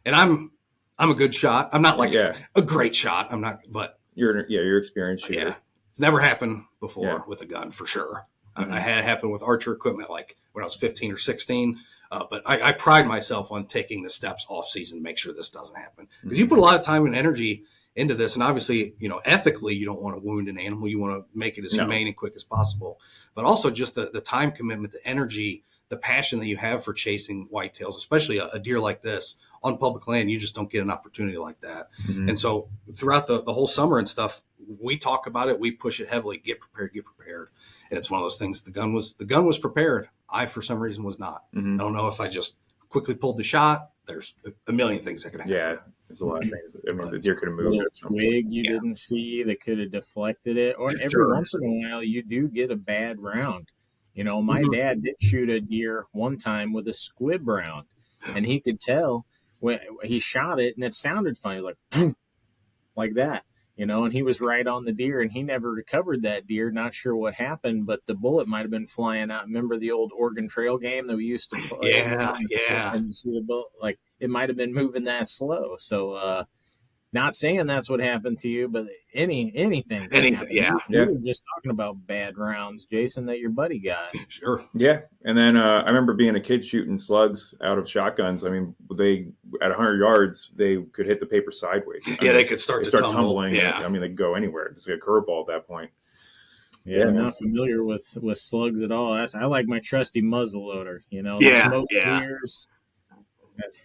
And I'm a good shot. I'm not like a great shot. I'm not, but you're experienced shooter. Yeah. It's never happened before with a gun for sure. I had it happen with archer equipment like when I was 15 or 16. But I pride myself on taking the steps off season to make sure this doesn't happen. Because you put a lot of time and energy into this. And obviously, ethically, you don't want to wound an animal. You want to make it as humane and quick as possible. But also just the time commitment, the energy, the passion that you have for chasing whitetails, especially a deer like this on public land. You just don't get an opportunity like that. And so throughout the whole summer and stuff, we talk about it. We push it heavily. Get prepared. And it's one of those things. The gun was prepared. I, for some reason, was not. I don't know if I just quickly pulled the shot. There's a million things that could happen. Yeah, there's a lot of things. I mean, the deer could have moved it. Twig you didn't see that could have deflected it. Or every once in a while, you do get a bad round. My dad did shoot a deer one time with a squib round, and he could tell when he shot it, and it sounded funny, like that. And he was right on the deer, and he never recovered that deer. Not sure what happened, but the bullet might have been flying out. Remember the old Oregon Trail game that we used to play? Yeah. And you see the bullet, it might have been moving that slow. So, not saying that's what happened to you, but anything. Yeah. You were just talking about bad rounds, Jason, that your buddy got. Sure. Yeah. And then I remember being a kid shooting slugs out of shotguns. I mean, they at 100 yards, they could hit the paper sideways. They could start tumbling. Yeah. I mean, they go anywhere. It's like a curveball at that point. Yeah, I'm not familiar with slugs at all. I like my trusty muzzleloader, the smoke clears.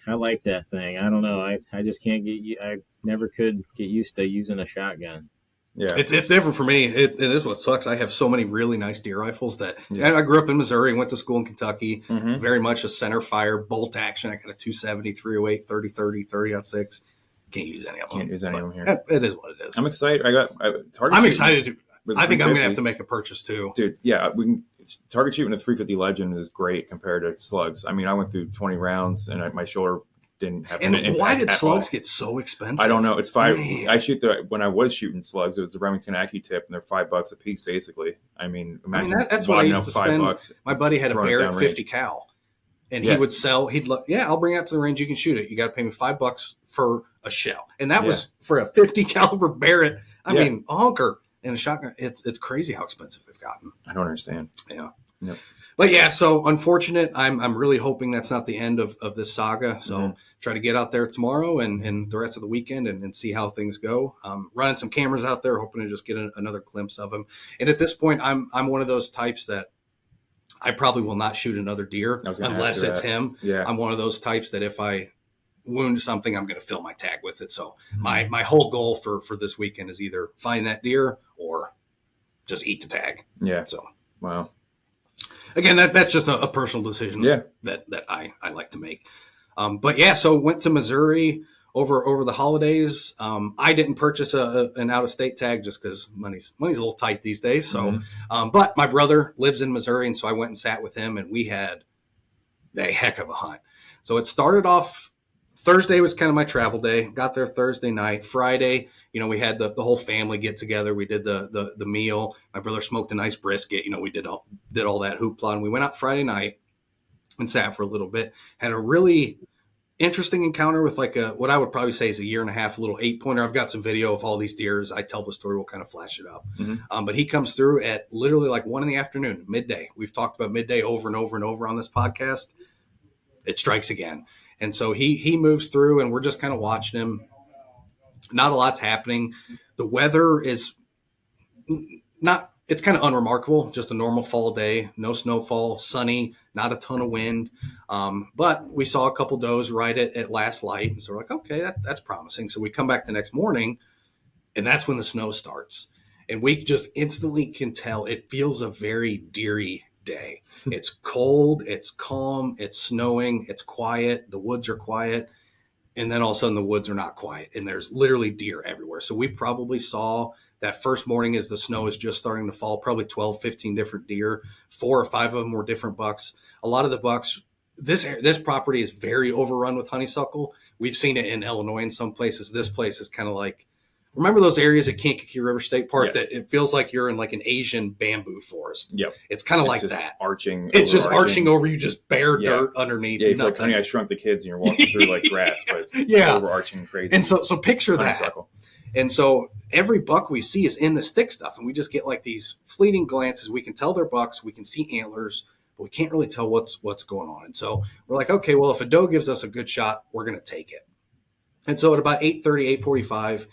I like that thing. I don't know. I just can't I never could get used to using a shotgun. Yeah, it's different for me. It is what sucks. I have so many really nice deer rifles that I grew up in Missouri, went to school in Kentucky, very much a center fire bolt action. I got a 270, 308, 30-30, 30-06. Can't use any of them. Can't use any of them here. It is what it is. I'm excited. I'm excited. I think I'm going to have to make a purchase too. Dude, yeah. Target shooting a 350 Legend is great compared to slugs. I mean, I went through 20 rounds and my shoulder didn't have an impact. Why did slugs get so expensive? I don't know. It's $5. Man. When I was shooting slugs, it was the Remington AccuTip, and they're $5 a piece, basically. I mean, imagine that's what I used to spend. $5. My buddy had a Barrett 50 cal, and he would sell. I'll bring it out to the range. You can shoot it. You got to pay me $5 for a shell, and that was for a 50 caliber Barrett. I mean, a hunker and a shotgun. It's crazy how expensive they've gotten. I don't understand. Yeah. Yep. But so unfortunate. I'm really hoping that's not the end of this saga. So try to get out there tomorrow and the rest of the weekend and see how things go. Running some cameras out there, hoping to just get another glimpse of him. And at this point, I'm one of those types that I probably will not shoot another deer unless it's him. Yeah. I'm one of those types that if I wound something, I'm going to fill my tag with it. So my whole goal for this weekend is either find that deer or just eat the tag. Yeah. So, wow. Again, that's just a personal decision that I like to make. So went to Missouri over the holidays. I didn't purchase an out-of-state tag just because money's a little tight these days. So, but my brother lives in Missouri, and so I went and sat with him, and we had a heck of a hunt. So it started off. Thursday was kind of my travel day. Got there Thursday night. Friday, we had the whole family get together. We did the meal. My brother smoked a nice brisket. We did all that hoopla. And we went out Friday night and sat for a little bit. Had a really interesting encounter with what I would probably say is a 1.5 year, little 8-pointer. I've got some video of all these deer. As I tell the story, we'll kind of flash it up. But he comes through at literally 1 p.m, midday. We've talked about midday over and over and over on this podcast. It strikes again. And so he moves through, and we're just kind of watching him. Not a lot's happening. The weather is not it's kind of unremarkable, just a normal fall day, no snowfall, sunny, not a ton of wind. But we saw a couple does right at last light. So we're like, okay, that's promising. So we come back the next morning, and that's when the snow starts. And we just instantly can tell it feels a very deery day. It's cold, it's calm, it's snowing, it's quiet, the woods are quiet. And then all of a sudden the woods are not quiet, and there's literally deer everywhere. So we probably saw that first morning as the snow is just starting to fall, probably 12, 15 different deer. 4 or 5 of them were different bucks. A lot of the bucks, this property is very overrun with honeysuckle. We've seen it in Illinois in some places. This place is kind of like, remember those areas at Kankakee River State Park Yes. that it feels like you're in like an Asian bamboo forest? Yep. It's kind of like just that. Arching. It's just overarching. arching over you, just bare Yeah. dirt underneath. Yeah, you feel like nothing. Honey, I Shrunk the Kids, and you're walking through like grass, but it's Yeah. overarching crazy. And so picture that. honeysuckle. And so every buck we see is in the stick stuff, and we just get like these fleeting glances. We can tell they're bucks, we can see antlers, but we can't really tell what's going on. And so we're like, okay, well, if a doe gives us a good shot, we're going to take it. And so at about 8:30, 8:45,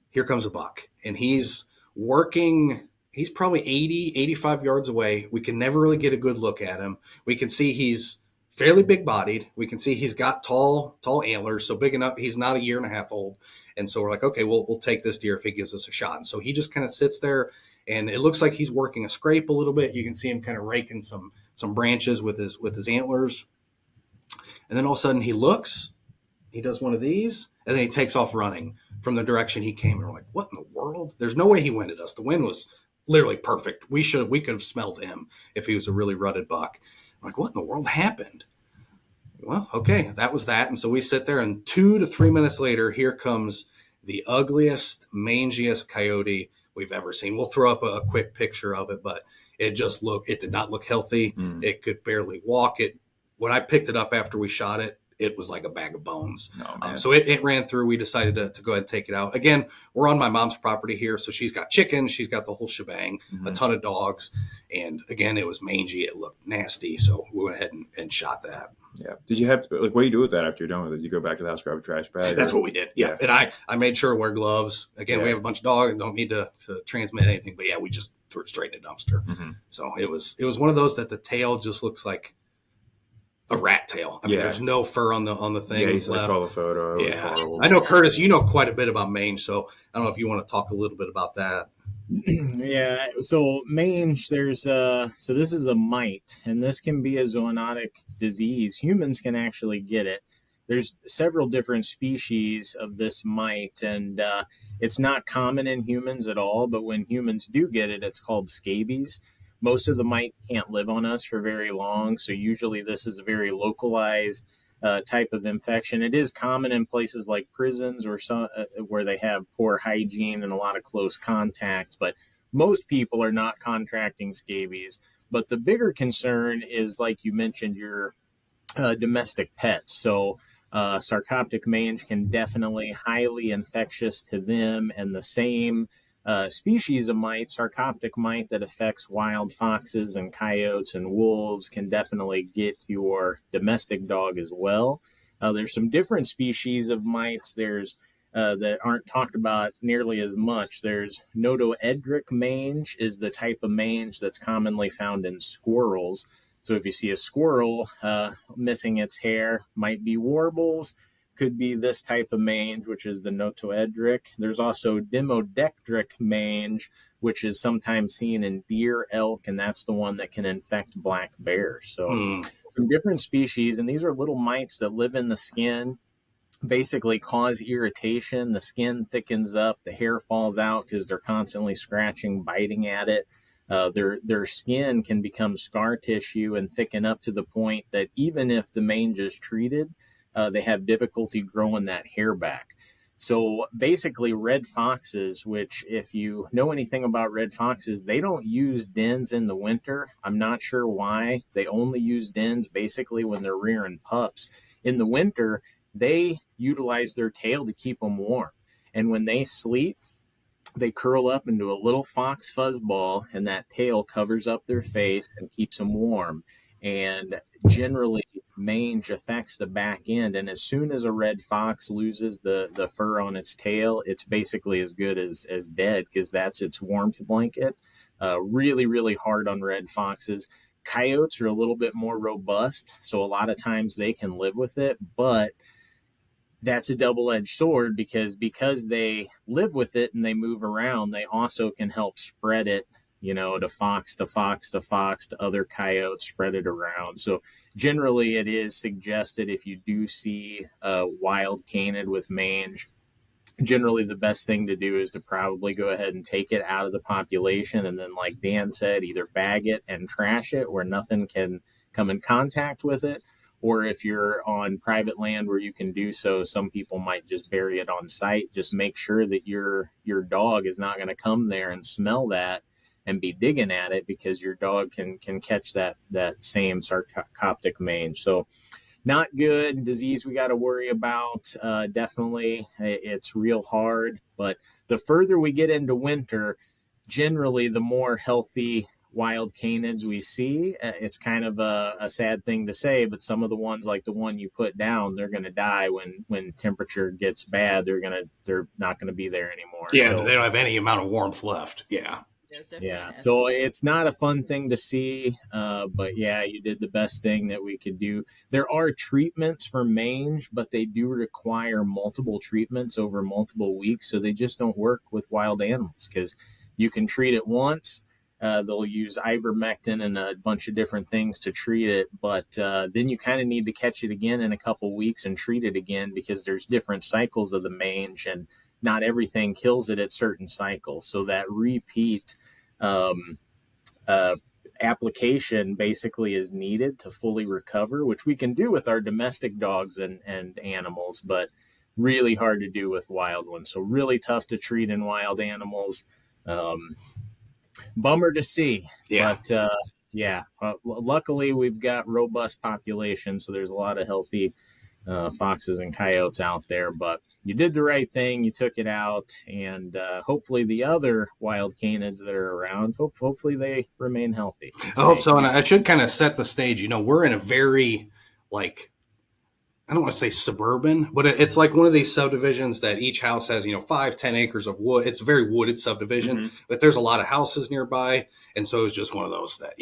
here comes a buck, and he's working. He's probably 80, 85 yards away. We can never really get a good look at him. We can see he's fairly big bodied. We can see he's got tall antlers, so big enough. He's not a year and a half old. And so we're like, okay, we'll take this deer if he gives us a shot. And so he just kind of sits there, and it looks like he's working a scrape a little bit. You can see him kind of raking some branches with his antlers. And then all of a sudden he looks, he does one of these, and then he takes off running from the direction he came. And we're like, what in the world? There's no way he winded us. The wind was literally perfect. We could have smelled him if he was a really rutted buck. I'm like, what in the world happened? Well, okay, that was that. And so we sit there, and 2 to 3 minutes later, here comes the ugliest, mangiest coyote we've ever seen. We'll throw up a quick picture of it, but it did not look healthy. It could barely walk. When I picked it up after we shot it, it was like a bag of bones. Oh, man. So it ran through. We decided to go ahead and take it out. Again, we're on my mom's property here, so she's got chickens. She's got the whole shebang, a ton of dogs. And again, it was mangy. It looked nasty. So we went ahead and shot that. Yeah. Did you have to, like, what do you do with that after you're done with it? Did you go back to the house, grab a trash bag? That's what we did. Yeah. And I made sure to wear gloves. Again, Yeah. we have a bunch of dogs and don't need to transmit anything. But yeah, we just threw it straight in a dumpster. Mm-hmm. So it was one of those that the tail just looks like a rat tail. I mean, there's no fur on the thing. Yeah, I left. saw the photo. It was horrible. I know, Curtis, you know quite a bit about mange, so I don't know if you want to talk a little bit about that. Yeah, so mange, there's so this is a mite, and this can be a zoonotic disease. Humans can actually get it. There's several different species of this mite, and it's not common in humans at all, but when humans do get it, it's called scabies. Most of the mites can't live on us for very long, so usually this is a very localized type of infection. It is common in places like prisons or where they have poor hygiene and a lot of close contact, but most people are not contracting scabies. But the bigger concern is, like you mentioned, your domestic pets. So sarcoptic mange can definitely highly infectious to them, and the same species of mite, sarcoptic mite, that affects wild foxes and coyotes and wolves can definitely get your domestic dog as well. There's some different species of mites. There's that aren't talked about nearly as much. There's notoedric mange is the type of mange that's commonly found in squirrels. So if you see a squirrel missing its hair, might be warbles. Could be this type of mange, which is the notoedric. There's also dimodectric mange, which is sometimes seen in deer, elk, and that's the one that can infect black bears. So some different species, and these are little mites that live in the skin, basically cause irritation. The skin thickens up, the hair falls out because they're constantly scratching, biting at it. Their skin can become scar tissue and thicken up to the point that even if the mange is treated, they have difficulty growing that hair back. So basically red foxes, which if you know anything about red foxes, they don't use dens in the winter. I'm not sure why. They only use dens basically when they're rearing pups. In the winter, they utilize their tail to keep them warm. And when they sleep, they curl up into a little fox fuzz ball, and that tail covers up their face and keeps them warm. And generally, mange affects the back end, and as soon as a red fox loses the fur on its tail, it's basically as good as dead, because that's its warmth blanket. Really, really hard on red foxes. Coyotes are a little bit more robust, so a lot of times they can live with it, but that's a double-edged sword because they live with it and they move around, they also can help spread it, to fox to fox to fox to other coyotes, spread it around. So generally it is suggested if you do see a wild canid with mange, generally the best thing to do is to probably go ahead and take it out of the population, and then, like Dan said, either bag it and trash it where nothing can come in contact with it, or if you're on private land where you can do so, some people might just bury it on site. Just make sure that your dog is not going to come there and smell that and be digging at it, because your dog can catch that same sarcoptic mange. So not good disease we got to worry about. Definitely, it's real hard. But the further we get into winter, generally the more healthy wild canids we see. It's kind of a sad thing to say, but some of the ones, like the one you put down, they're going to die when temperature gets bad. They're not going to be there anymore. Yeah, so, they don't have any amount of warmth left. Yeah. Yeah, so it's not a fun thing to see, but yeah, you did the best thing that we could do. There are treatments for mange, but they do require multiple treatments over multiple weeks, so they just don't work with wild animals, because you can treat it once. They'll use ivermectin and a bunch of different things to treat it, but then you kind of need to catch it again in a couple weeks and treat it again, because there's different cycles of the mange, and not everything kills it at certain cycles. So that repeat application basically is needed to fully recover, which we can do with our domestic dogs and animals, but really hard to do with wild ones. So really tough to treat in wild animals. Bummer to see. Yeah. But luckily we've got robust population, so there's a lot of healthy foxes and coyotes out there. But you did the right thing. You took it out, and hopefully the other wild canids that are around, hopefully they remain healthy. I hope so. And I should kind of set the stage. We're in a very, I don't want to say suburban, but it's like one of these subdivisions that each house has, 5-10 acres of wood. It's a very wooded subdivision, but there's a lot of houses nearby. And so it's just one of those that,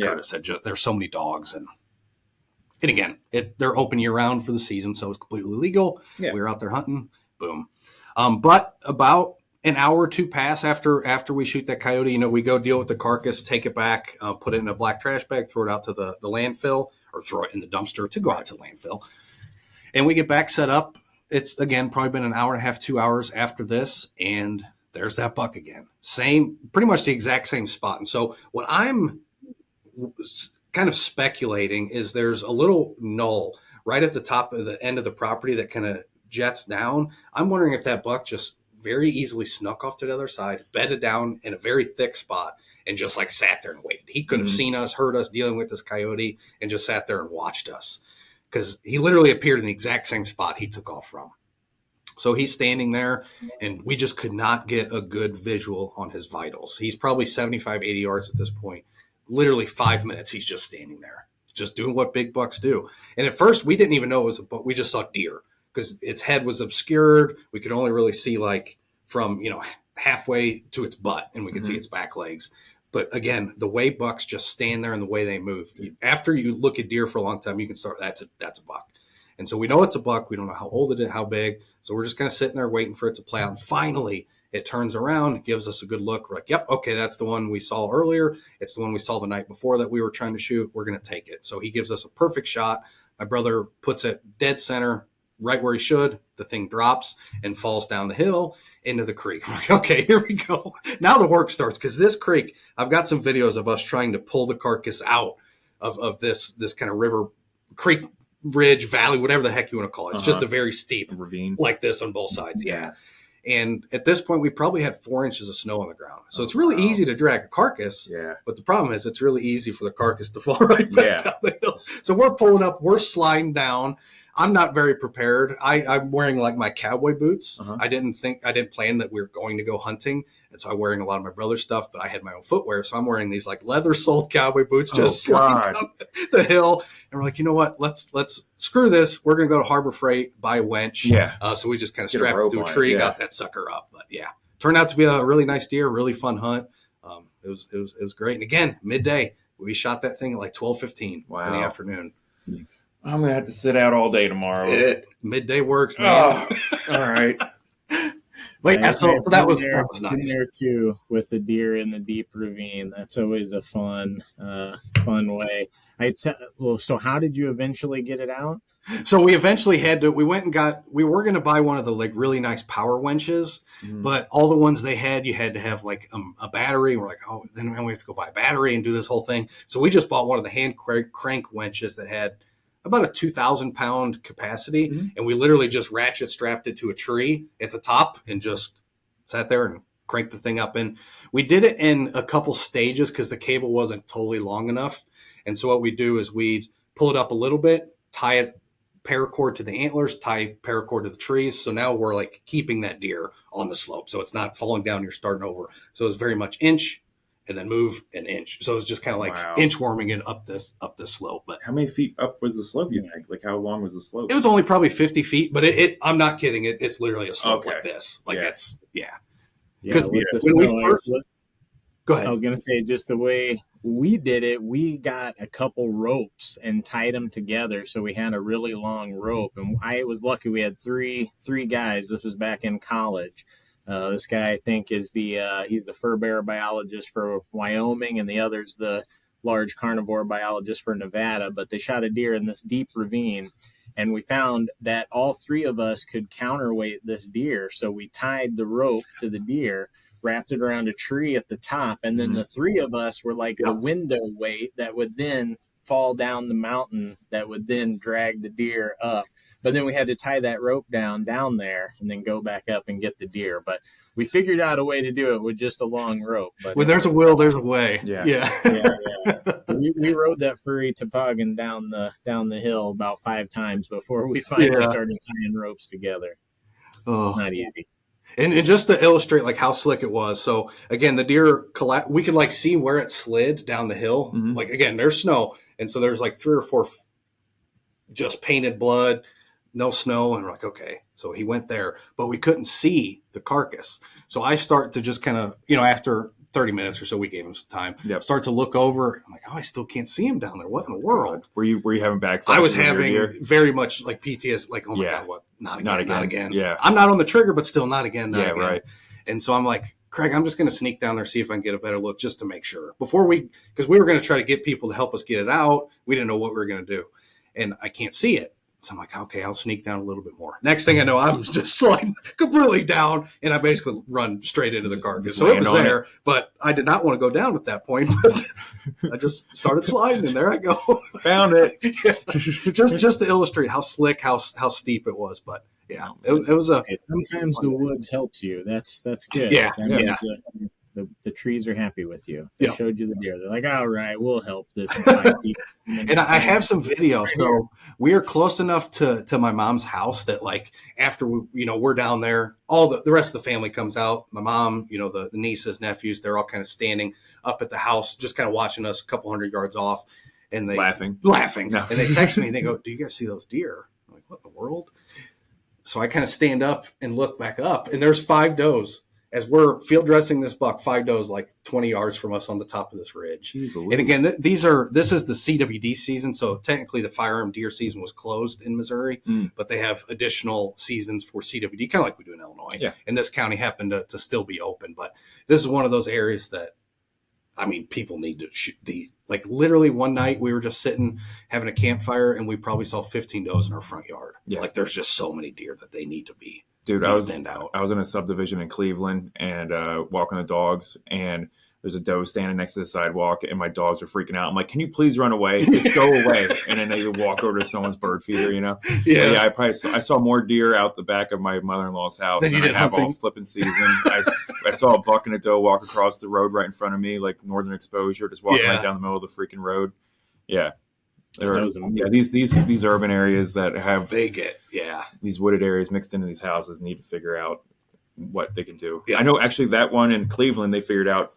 Curtis said, there's so many dogs. And again, they're open year round for the season, so it's completely legal. Yeah. We were out there hunting. Boom. But about an hour or two pass after we shoot that coyote, we go deal with the carcass, take it back, put it in a black trash bag, throw it out to the landfill, or throw it in the dumpster to go out to landfill. And we get back set up. It's, again, probably been an hour and a half, 2 hours after this, and there's that buck again. Pretty much the exact same spot. And so what I'm kind of speculating is there's a little knoll right at the top of the end of the property that kind of jets down. I'm wondering if that buck just very easily snuck off to the other side, bedded down in a very thick spot, and just sat there and waited. He could have seen us, heard us dealing with this coyote, and just sat there and watched us, because he literally appeared in the exact same spot he took off from. So he's standing there, and we just could not get a good visual on his vitals. He's probably 75, 80 yards at this point. Literally 5 minutes, he's just standing there, just doing what big bucks do. And at first, we didn't even know it was a buck. We just saw deer, because its head was obscured. We could only really see from halfway to its butt, and we could see its back legs. But again, the way bucks just stand there and the way they move, after you look at deer for a long time, you can start, that's a buck. And so we know it's a buck. We don't know how old it is, how big. So we're just kind of sitting there waiting for it to play out. And finally, it turns around, gives us a good look. We're like, yep, okay, that's the one we saw earlier. It's the one we saw the night before that we were trying to shoot. We're going to take it. So he gives us a perfect shot. My brother puts it dead center, right where he should. The thing drops and falls down the hill into the creek. I'm like, okay, here we go. Now the work starts, because this creek, I've got some videos of us trying to pull the carcass out of this kind of river, creek, ridge, valley, whatever the heck you want to call it. It's just a very steep ravine like this on both sides. Yeah. And at this point, we probably had 4 inches of snow on the ground. So it's really easy to drag a carcass. Yeah. But the problem is it's really easy for the carcass to fall right back down the hill. So we're pulling up, we're sliding down. I'm not very prepared. I'm wearing my cowboy boots. I didn't plan that we were going to go hunting. And so I'm wearing a lot of my brother's stuff, but I had my own footwear. So I'm wearing these leather soled cowboy boots, just sliding down the hill. And we're like, you know what? Let's screw this. We're going to go to Harbor Freight, buy a winch. Yeah. So we just kind of strapped it to a tree, got that sucker up. But yeah, turned out to be a really nice deer, really fun hunt. it was great. And again, midday, we shot that thing at like 12:15 in the afternoon. I'm gonna have to sit out all day tomorrow. Midday works, man. All right. Wait, so that was Been nice. there too with the deer in the deep ravine. That's always a fun way. So how did you eventually get it out? So we eventually we went and we were going to buy one of the like really nice power winches, but all the ones they had, you had to have like a battery. We're like, oh, then we have to go buy a battery and do this whole thing. So we just bought one of the hand crank winches that had about a 2,000-pound capacity. And we literally just ratchet strapped it to a tree at the top and just sat there and cranked the thing up. And we did it in a couple stages because the cable wasn't totally long enough. And so what we do is we'd pull it up a little bit, tie it paracord to the antlers, tie paracord to the trees. So now we're like keeping that deer on the slope. So it's not falling down, you're starting over. So it's very much inch and then move an inch. So it's just kind of like inchworming it up this slope. But how many feet up was the slope, you think? Like how long was the slope? It was only probably 50 feet, but I'm not kidding. It's literally a slope like this. Like it's Because go ahead. I was going to say, just the way we did it, we got a couple ropes and tied them together. So we had a really long rope, and I was lucky. We had three guys. This was back in college. This guy, I think, is he's the fur bearer biologist for Wyoming, and the other's the large carnivore biologist for Nevada. But they shot a deer in this deep ravine, and we found that all three of us could counterweight this deer. So we tied the rope to the deer, wrapped it around a tree at the top, and then the three of us were like the window weight that would then fall down the mountain that would then drag the deer up. But then we had to tie that rope down there and then go back up and get the deer. But we figured out a way to do it with just a long rope. But when there's a will, there's a way. Yeah. We rode that furry toboggan down the hill about 5 times before we finally started tying ropes together. Oh, not easy. And just to illustrate like how slick it was. So again, the deer we could like see where it slid down the hill. Like again, there's snow. And so there's like 3 or 4 just painted blood, no snow. And we're like, okay. So he went there, but we couldn't see the carcass. So I start to just kind of, after 30 minutes or so, we gave him some time. Start to look over. I'm like, oh, I still can't see him down there. What in the world? Were you having back? I was having very much like PTSD. Like, oh my God, what? Not again. Yeah. I'm not on the trigger, but still not again. Not again. Right. And so I'm like, Craig, I'm just going to sneak down there, see if I can get a better look just to make sure because we were going to try to get people to help us get it out. We didn't know what we were going to do. And I can't see it. So I'm like, okay, I'll sneak down a little bit more. Next thing I know, I was just sliding completely down, and I basically run straight into the carcass. So it was there, but I did not want to go down at that point. But I just started sliding, and there I go. Found it. Just to illustrate how slick, how steep it was. But yeah, it was a. Sometimes the woods helps you. That's good. Yeah. The trees are happy with you. They showed you the deer. They're like, all right, we'll help this. And I have some videos. So we are close enough to my mom's house that like after we're down there, all the rest of the family comes out. My mom, the nieces, nephews, they're all kind of standing up at the house, just kind of watching us a couple hundred yards off. And they laughing. No. And they text me and they go, do you guys see those deer? I'm like, what in the world? So I kind of stand up and look back up and there's 5 does. As we're field dressing this buck, 5 does like 20 yards from us on the top of this ridge. Jeez, and again, this is the CWD season. So technically the firearm deer season was closed in Missouri, but they have additional seasons for CWD, kind of like we do in Illinois. Yeah. And this county happened to still be open. But this is one of those areas that, people need to shoot these. Like literally one night we were just sitting having a campfire and we probably saw 15 does in our front yard. Yeah. Like there's just so many deer that they need to be. Dude, I was in a subdivision in Cleveland and walking the dogs, and there's a doe standing next to the sidewalk, and my dogs are freaking out. I'm like, "Can you please run away? Just go away!" And then they walk over to someone's bird feeder, Yeah, I saw more deer out the back of my mother-in-law's house than I have all flipping season. I saw a buck and a doe walk across the road right in front of me, like northern exposure, just walking right down the middle of the freaking road. Yeah. These urban areas that have these wooded areas mixed into these houses need to figure out what they can do. Yeah. I know actually that one in Cleveland they figured out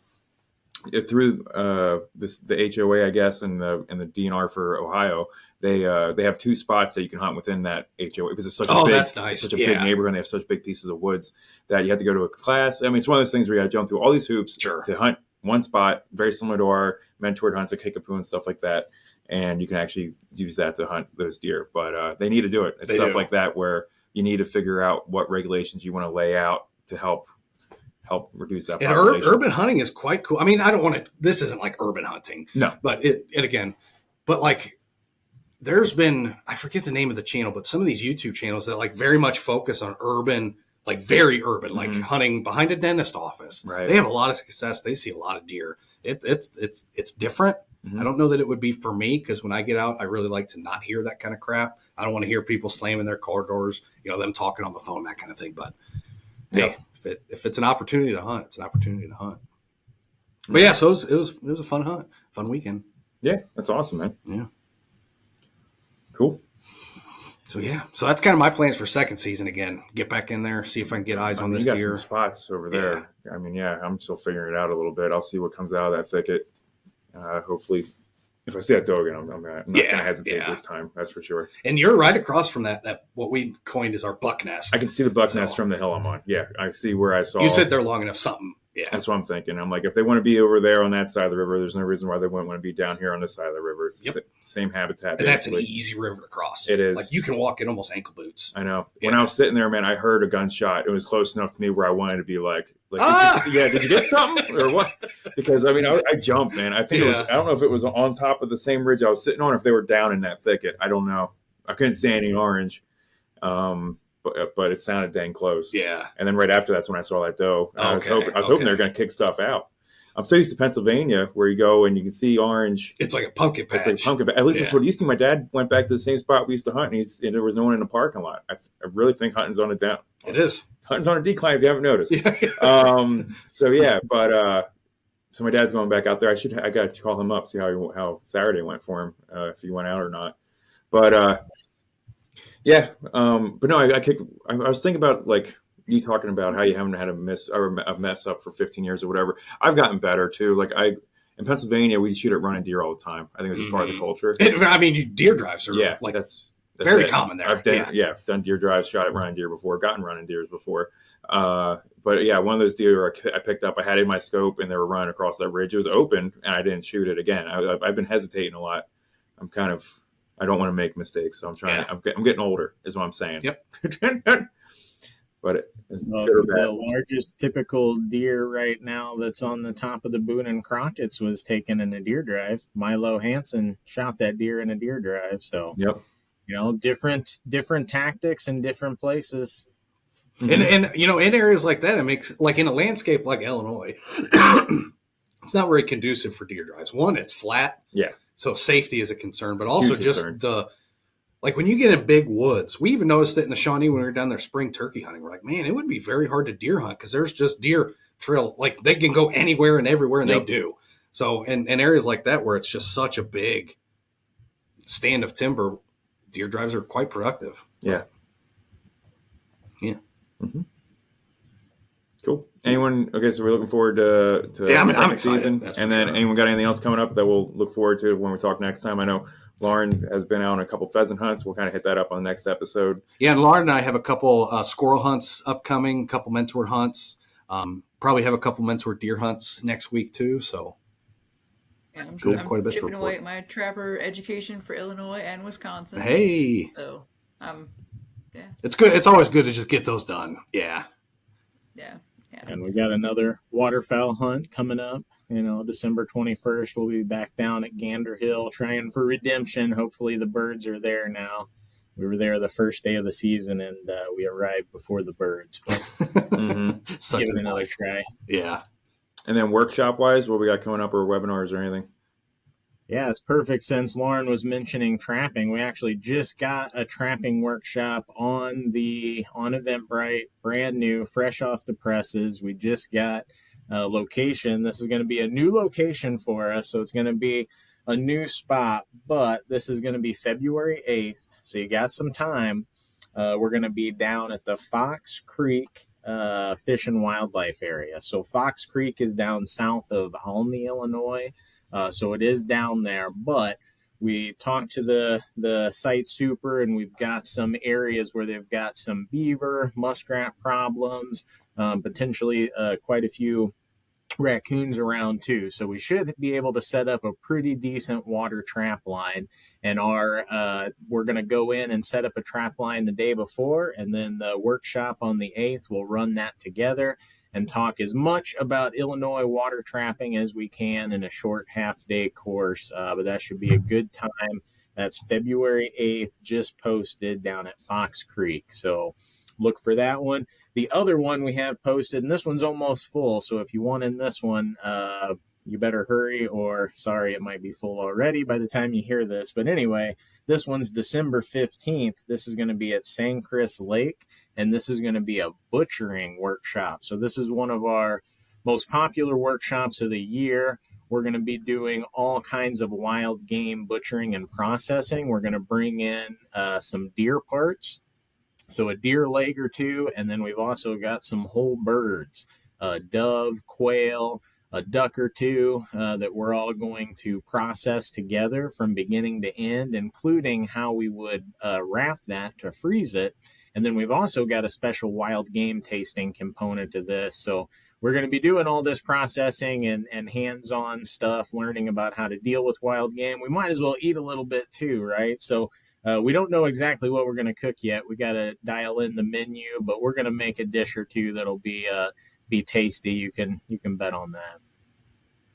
through the HOA I guess and the DNR for Ohio. They have 2 spots that you can hunt within that HOA because it's such a big, that's nice. Such a big neighborhood. And they have such big pieces of woods that you have to go to a class. It's one of those things where you got to jump through all these hoops to hunt one spot, very similar to our mentored hunts like Kickapoo and stuff like that. And you can actually use that to hunt those deer. But they need to do it. It's stuff like that where you need to figure out what regulations you want to lay out to help reduce that population. And urban hunting is quite cool. I mean, I don't want to, this isn't like urban hunting. No. But but like there's been, I forget the name of the channel, but some of these YouTube channels that like very much focus on urban, like very urban, like hunting behind a dentist office. Right. They have a lot of success. They see a lot of deer. It's different. I don't know that it would be for me because when I get out, I really like to not hear that kind of crap. I don't want to hear people slamming their car doors, them talking on the phone, that kind of thing. But hey, if it's an opportunity to hunt, it's an opportunity to hunt. But yeah, so it was a fun hunt, fun weekend. Yeah, that's awesome, man. Yeah, cool. So so that's kind of my plans for second season. Again, get back in there, see if I can get eyes on this you got deer. some spots over there. Yeah. I mean, I'm still figuring it out a little bit. I'll see what comes out of that thicket. Hopefully, if I see that doe again, I'm not going to hesitate this time. That's for sure. And you're right across from that what we coined as our buck nest. I can see the buck nest from the hill I'm on. Yeah, I see where I saw. You sit there long enough, something. Yeah, that's what I'm thinking. I'm like, if they want to be over there on that side of the river, there's no reason why they wouldn't want to be down here on this side of the river. It's same habitat. And that's an easy river to cross. It is. Like you can walk in almost ankle boots. I know. Yeah. When I was sitting there, man, I heard a gunshot. It was close enough to me where I wanted to be like, did you get something or what? Because I mean, I jumped, man. I think it was. I don't know if it was on top of the same ridge I was sitting on, or if they were down in that thicket. I don't know. I couldn't see any orange. But it sounded dang close. Yeah. And then right after that's when I saw that doe. I was hoping they were going to kick stuff out. I'm so used to Pennsylvania where you go and you can see orange. It's like a pumpkin patch. It's like pumpkin patch. At least that's what it used to be. My dad went back to the same spot we used to hunt, and there was no one in the parking lot. I really think hunting's on a down. It is. Hunting's on a decline if you haven't noticed. So my dad's going back out there. I got to call him up, see how Saturday went for him, if he went out or not. But but no, I was thinking about like you talking about how you haven't had a mess up for 15 years or whatever. I've gotten better too. Like in Pennsylvania, we shoot at running deer all the time. I think it's just part of the culture. Deer drives are like that's very common there. I've done deer drives, shot at running deer before, gotten running deers before. But yeah, one of those deer I picked up, I had it in my scope and they were running across that ridge. It was open and I didn't shoot it again. I've been hesitating a lot. I don't want to make mistakes, so I'm trying. I'm getting older, is what I'm saying. Yep. But it's the largest typical deer right now that's on the top of the Boone and Crockett's was taken in a deer drive. Milo Hansen shot that deer in a deer drive. So, different tactics in different places. And in areas like that, it makes like in a landscape like Illinois, it's not very conducive for deer drives. One, it's flat. Yeah. So safety is a concern, but also like when you get in big woods, we even noticed it in the Shawnee when we were down there spring turkey hunting. We're like, man, it would be very hard to deer hunt because there's just deer trail. Like they can go anywhere and everywhere, and they do. So in areas like that where it's just such a big stand of timber, deer drives are quite productive. Yeah. Yeah. Mm-hmm. Cool. Anyone? Okay, so we're looking forward to I'm excited. Season. And then anyone got anything else coming up that we'll look forward to when we talk next time? I know Lauren has been out on a couple pheasant hunts. We'll kind of hit that up on the next episode. Yeah, and Lauren and I have a couple squirrel hunts upcoming, a couple mentor hunts. Probably have a couple mentor deer hunts next week too. So I'm quite a bit chipping away at my trapper education for Illinois and Wisconsin. Hey. So it's good. It's always good to just get those done. Yeah. And we got another waterfowl hunt coming up. December 21st, we'll be back down at Gander Hill trying for redemption. Hopefully the birds are there now. We were there the first day of the season, and we arrived before the birds. But give it another try. Yeah. And then workshop-wise, what we got coming up, or webinars or anything? Yeah, it's perfect since Lauren was mentioning trapping. We actually just got a trapping workshop on Eventbrite, brand new, fresh off the presses. We just got a location. This is going to be a new location for us, so it's going to be a new spot, but this is going to be February 8th, so you got some time. We're going to be down at the Fox Creek Fish and Wildlife area. So Fox Creek is down south of Olney, Illinois. So it is down there, but we talked to the site super, and we've got some areas where they've got some beaver, muskrat problems, potentially quite a few raccoons around too. So we should be able to set up a pretty decent water trap line. And we're going to go in and set up a trap line the day before, and then the workshop on the 8th, we'll run that together and talk as much about Illinois water trapping as we can in a short half-day course. But that should be a good time. That's February 8th, just posted down at Fox Creek. So look for that one. The other one we have posted, and this one's almost full, so if you want in this one, you better hurry, or sorry, it might be full already by the time you hear this. But anyway, this one's December 15th. This is going to be at San Chris Lake, and this is going to be a butchering workshop. So this is one of our most popular workshops of the year. We're going to be doing all kinds of wild game butchering and processing. We're going to bring in some deer parts, so a deer leg or two, and then we've also got some whole birds, dove, quail, a duck or two that we're all going to process together from beginning to end, including how we would wrap that to freeze it. And then we've also got a special wild game tasting component to this. So we're going to be doing all this processing and hands-on stuff, learning about how to deal with wild game. We might as well eat a little bit too, right? So we don't know exactly what we're going to cook yet. We got to dial in the menu, but we're going to make a dish or two that'll be tasty. You can bet on that.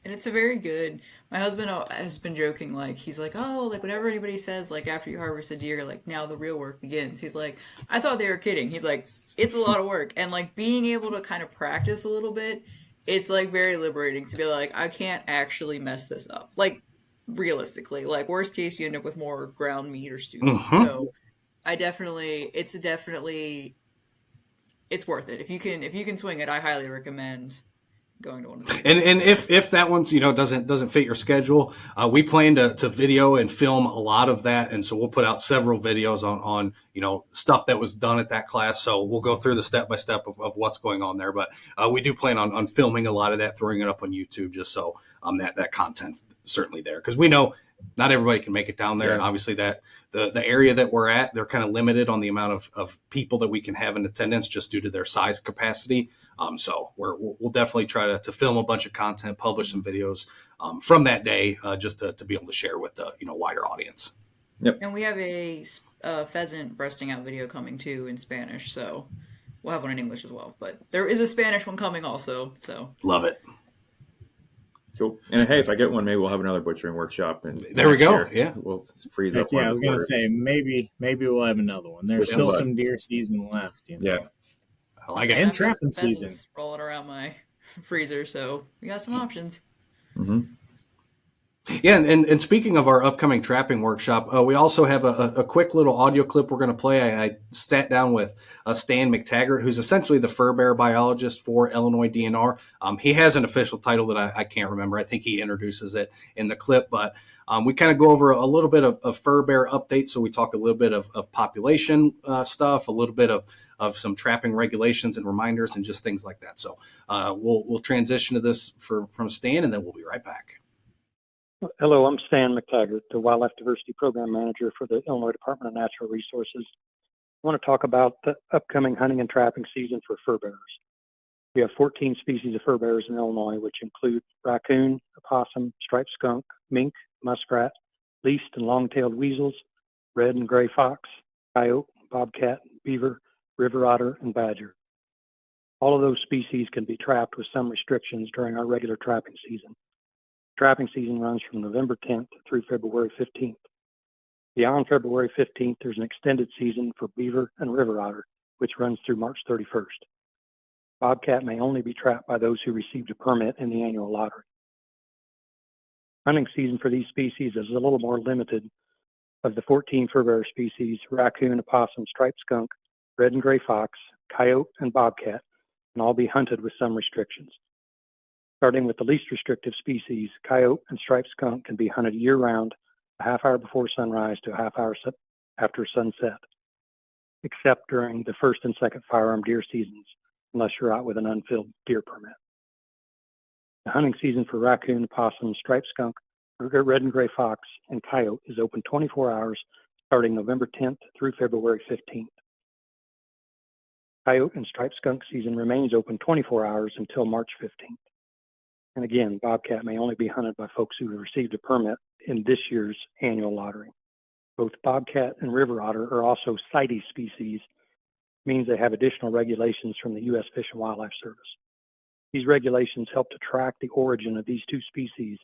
And it's a very good. My husband has been joking, like he's like, oh, like whenever anybody says like after you harvest a deer, like now the real work begins. He's like, I thought they were kidding. He's like, it's a lot of work, and like being able to kind of practice a little bit, it's like very liberating to be like, I can't actually mess this up. Like realistically, like worst case, you end up with more ground meat or stew meat. Mhm. So it's worth it if you can swing it. I highly recommend going to one of these. And if that one's doesn't fit your schedule, we plan to video and film a lot of that, and so we'll put out several videos on stuff that was done at that class. So we'll go through the step by step of what's going on there. But we do plan on filming a lot of that, throwing it up on YouTube, just so that content's certainly there, because we know not everybody can make it down there, and obviously that the area that we're at, they're kind of limited on the amount of people that we can have in attendance just due to their size capacity. So we'll definitely try to film a bunch of content, publish some videos from that day, just to be able to share with the wider audience. Yep. And we have a pheasant breasting out video coming too in Spanish, so we'll have one in English as well. But there is a Spanish one coming also, so Love it. Cool. And hey, if I get one, maybe we'll have another butchering workshop. And There we go. Yeah. We'll freeze Heck up. yeah, I was going to say maybe we'll have another one. There's Yeah, still but- some deer season left. Yeah. I like it. And I've got trapping some season. pheasants rolling around my freezer, so we got some options. Mm-hmm. Yeah, and speaking of our upcoming trapping workshop, we also have a quick little audio clip we're going to play. I sat down with Stan McTaggart, who's essentially the fur bear biologist for Illinois DNR. He has an official title that I can't remember. I think he introduces it in the clip, but we kind of go over a little bit of fur bear updates. So we talk a little bit of population stuff, a little bit of some trapping regulations and reminders, and just things like that. So we'll transition to this from Stan, and then we'll be right back. Hello, I'm Stan McTaggart, the Wildlife Diversity Program Manager for the Illinois Department of Natural Resources. I want to talk about the upcoming hunting and trapping season for fur bearers. We have 14 species of fur bearers in Illinois, which include raccoon, opossum, striped skunk, mink, muskrat, least and long-tailed weasels, red and gray fox, coyote, bobcat, beaver, river otter, and badger. All of those species can be trapped with some restrictions during our regular trapping season. Trapping season runs from November 10th through February 15th. Beyond February 15th, there's an extended season for beaver and river otter, which runs through March 31st. Bobcat may only be trapped by those who received a permit in the annual lottery. Hunting season for these species is a little more limited. Of the 14 fur bearer species, raccoon, opossum, striped skunk, red and gray fox, coyote, and bobcat can all be hunted with some restrictions. Starting with the least restrictive species, coyote and striped skunk can be hunted year-round, a half hour before sunrise to a half hour after sunset, except during the first and second firearm deer seasons, unless you're out with an unfilled deer permit. The hunting season for raccoon, opossum, striped skunk, red and gray fox, and coyote is open 24 hours starting November 10th through February 15th. Coyote and striped skunk season remains open 24 hours until March 15th. And again, bobcat may only be hunted by folks who have received a permit in this year's annual lottery. Both bobcat and river otter are also CITES species, means they have additional regulations from the U.S. Fish and Wildlife Service. These regulations help to track the origin of these two species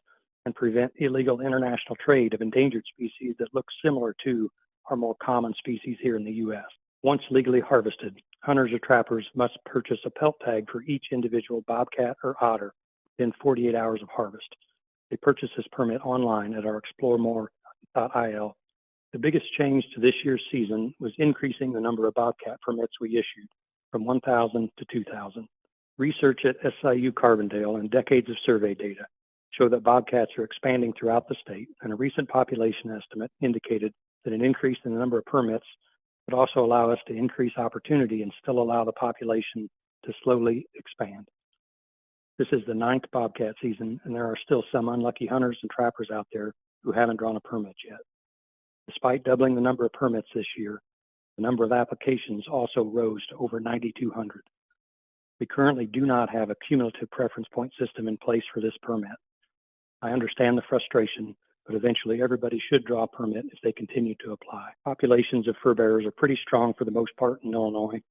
and prevent illegal international trade of endangered species that look similar to our more common species here in the U.S. Once legally harvested, hunters or trappers must purchase a pelt tag for each individual bobcat or otter within 48 hours of harvest. They purchase this permit online at our exploremore.il. The biggest change to this year's season was increasing the number of bobcat permits we issued from 1,000 to 2,000. Research at SIU Carbondale and decades of survey data show that bobcats are expanding throughout the state, and a recent population estimate indicated that an increase in the number of permits would also allow us to increase opportunity and still allow the population to slowly expand. This is the 9th bobcat season, and there are still some unlucky hunters and trappers out there who haven't drawn a permit yet. Despite doubling the number of permits this year, the number of applications also rose to over 9,200. We currently do not have a cumulative preference point system in place for this permit. I understand the frustration, but eventually everybody should draw a permit if they continue to apply. Populations of fur bearers are pretty strong for the most part in Illinois.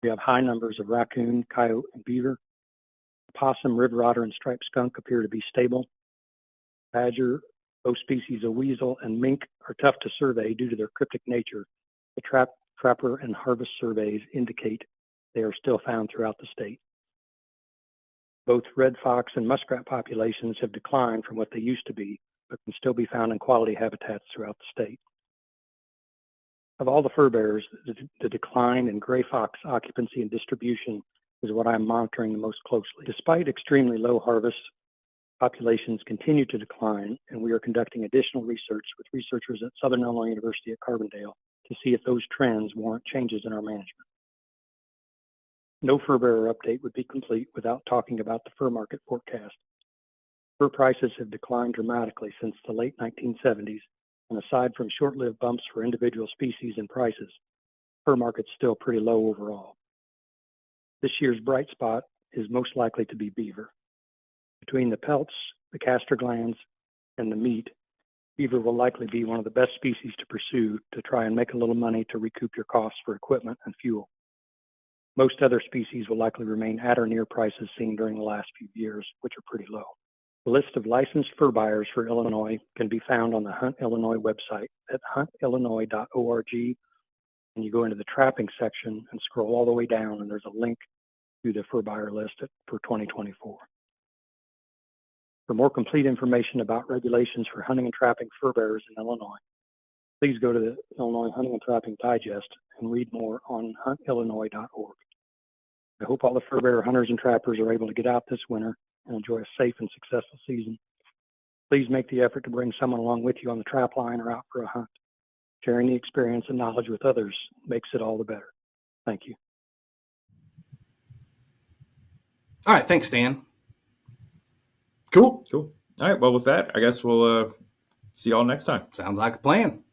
We have high numbers of raccoon, coyote, and beaver. Possum, river otter, and striped skunk appear to be stable. Badger, both species of weasel, and mink are tough to survey due to their cryptic nature. The trapper and harvest surveys indicate they are still found throughout the state. Both red fox and muskrat populations have declined from what they used to be, but can still be found in quality habitats throughout the state. Of all the fur bearers, the decline in gray fox occupancy and distribution is what I'm monitoring the most closely. Despite extremely low harvests, populations continue to decline, and we are conducting additional research with researchers at Southern Illinois University at Carbondale to see if those trends warrant changes in our management. No fur bearer update would be complete without talking about the fur market forecast. Fur prices have declined dramatically since the late 1970s, and aside from short-lived bumps for individual species and prices, fur market's still pretty low overall. This year's bright spot is most likely to be beaver. Between the pelts, the castor glands, and the meat, beaver will likely be one of the best species to pursue to try and make a little money to recoup your costs for equipment and fuel. Most other species will likely remain at or near prices seen during the last few years, which are pretty low. The list of licensed fur buyers for Illinois can be found on the Hunt Illinois website at huntillinois.org, and you go into the trapping section and scroll all the way down, and there's a link to the fur buyer list for 2024. For more complete information about regulations for hunting and trapping fur bearers in Illinois, please go to the Illinois Hunting and Trapping Digest and read more on huntillinois.org. I hope all the fur bearer hunters and trappers are able to get out this winter and enjoy a safe and successful season. Please make the effort to bring someone along with you on the trap line or out for a hunt. Sharing the experience and knowledge with others makes it all the better. Thank you. All right, thanks, Dan. Cool. Cool. All right. Well, with that, I guess we'll see y'all next time. Sounds like a plan.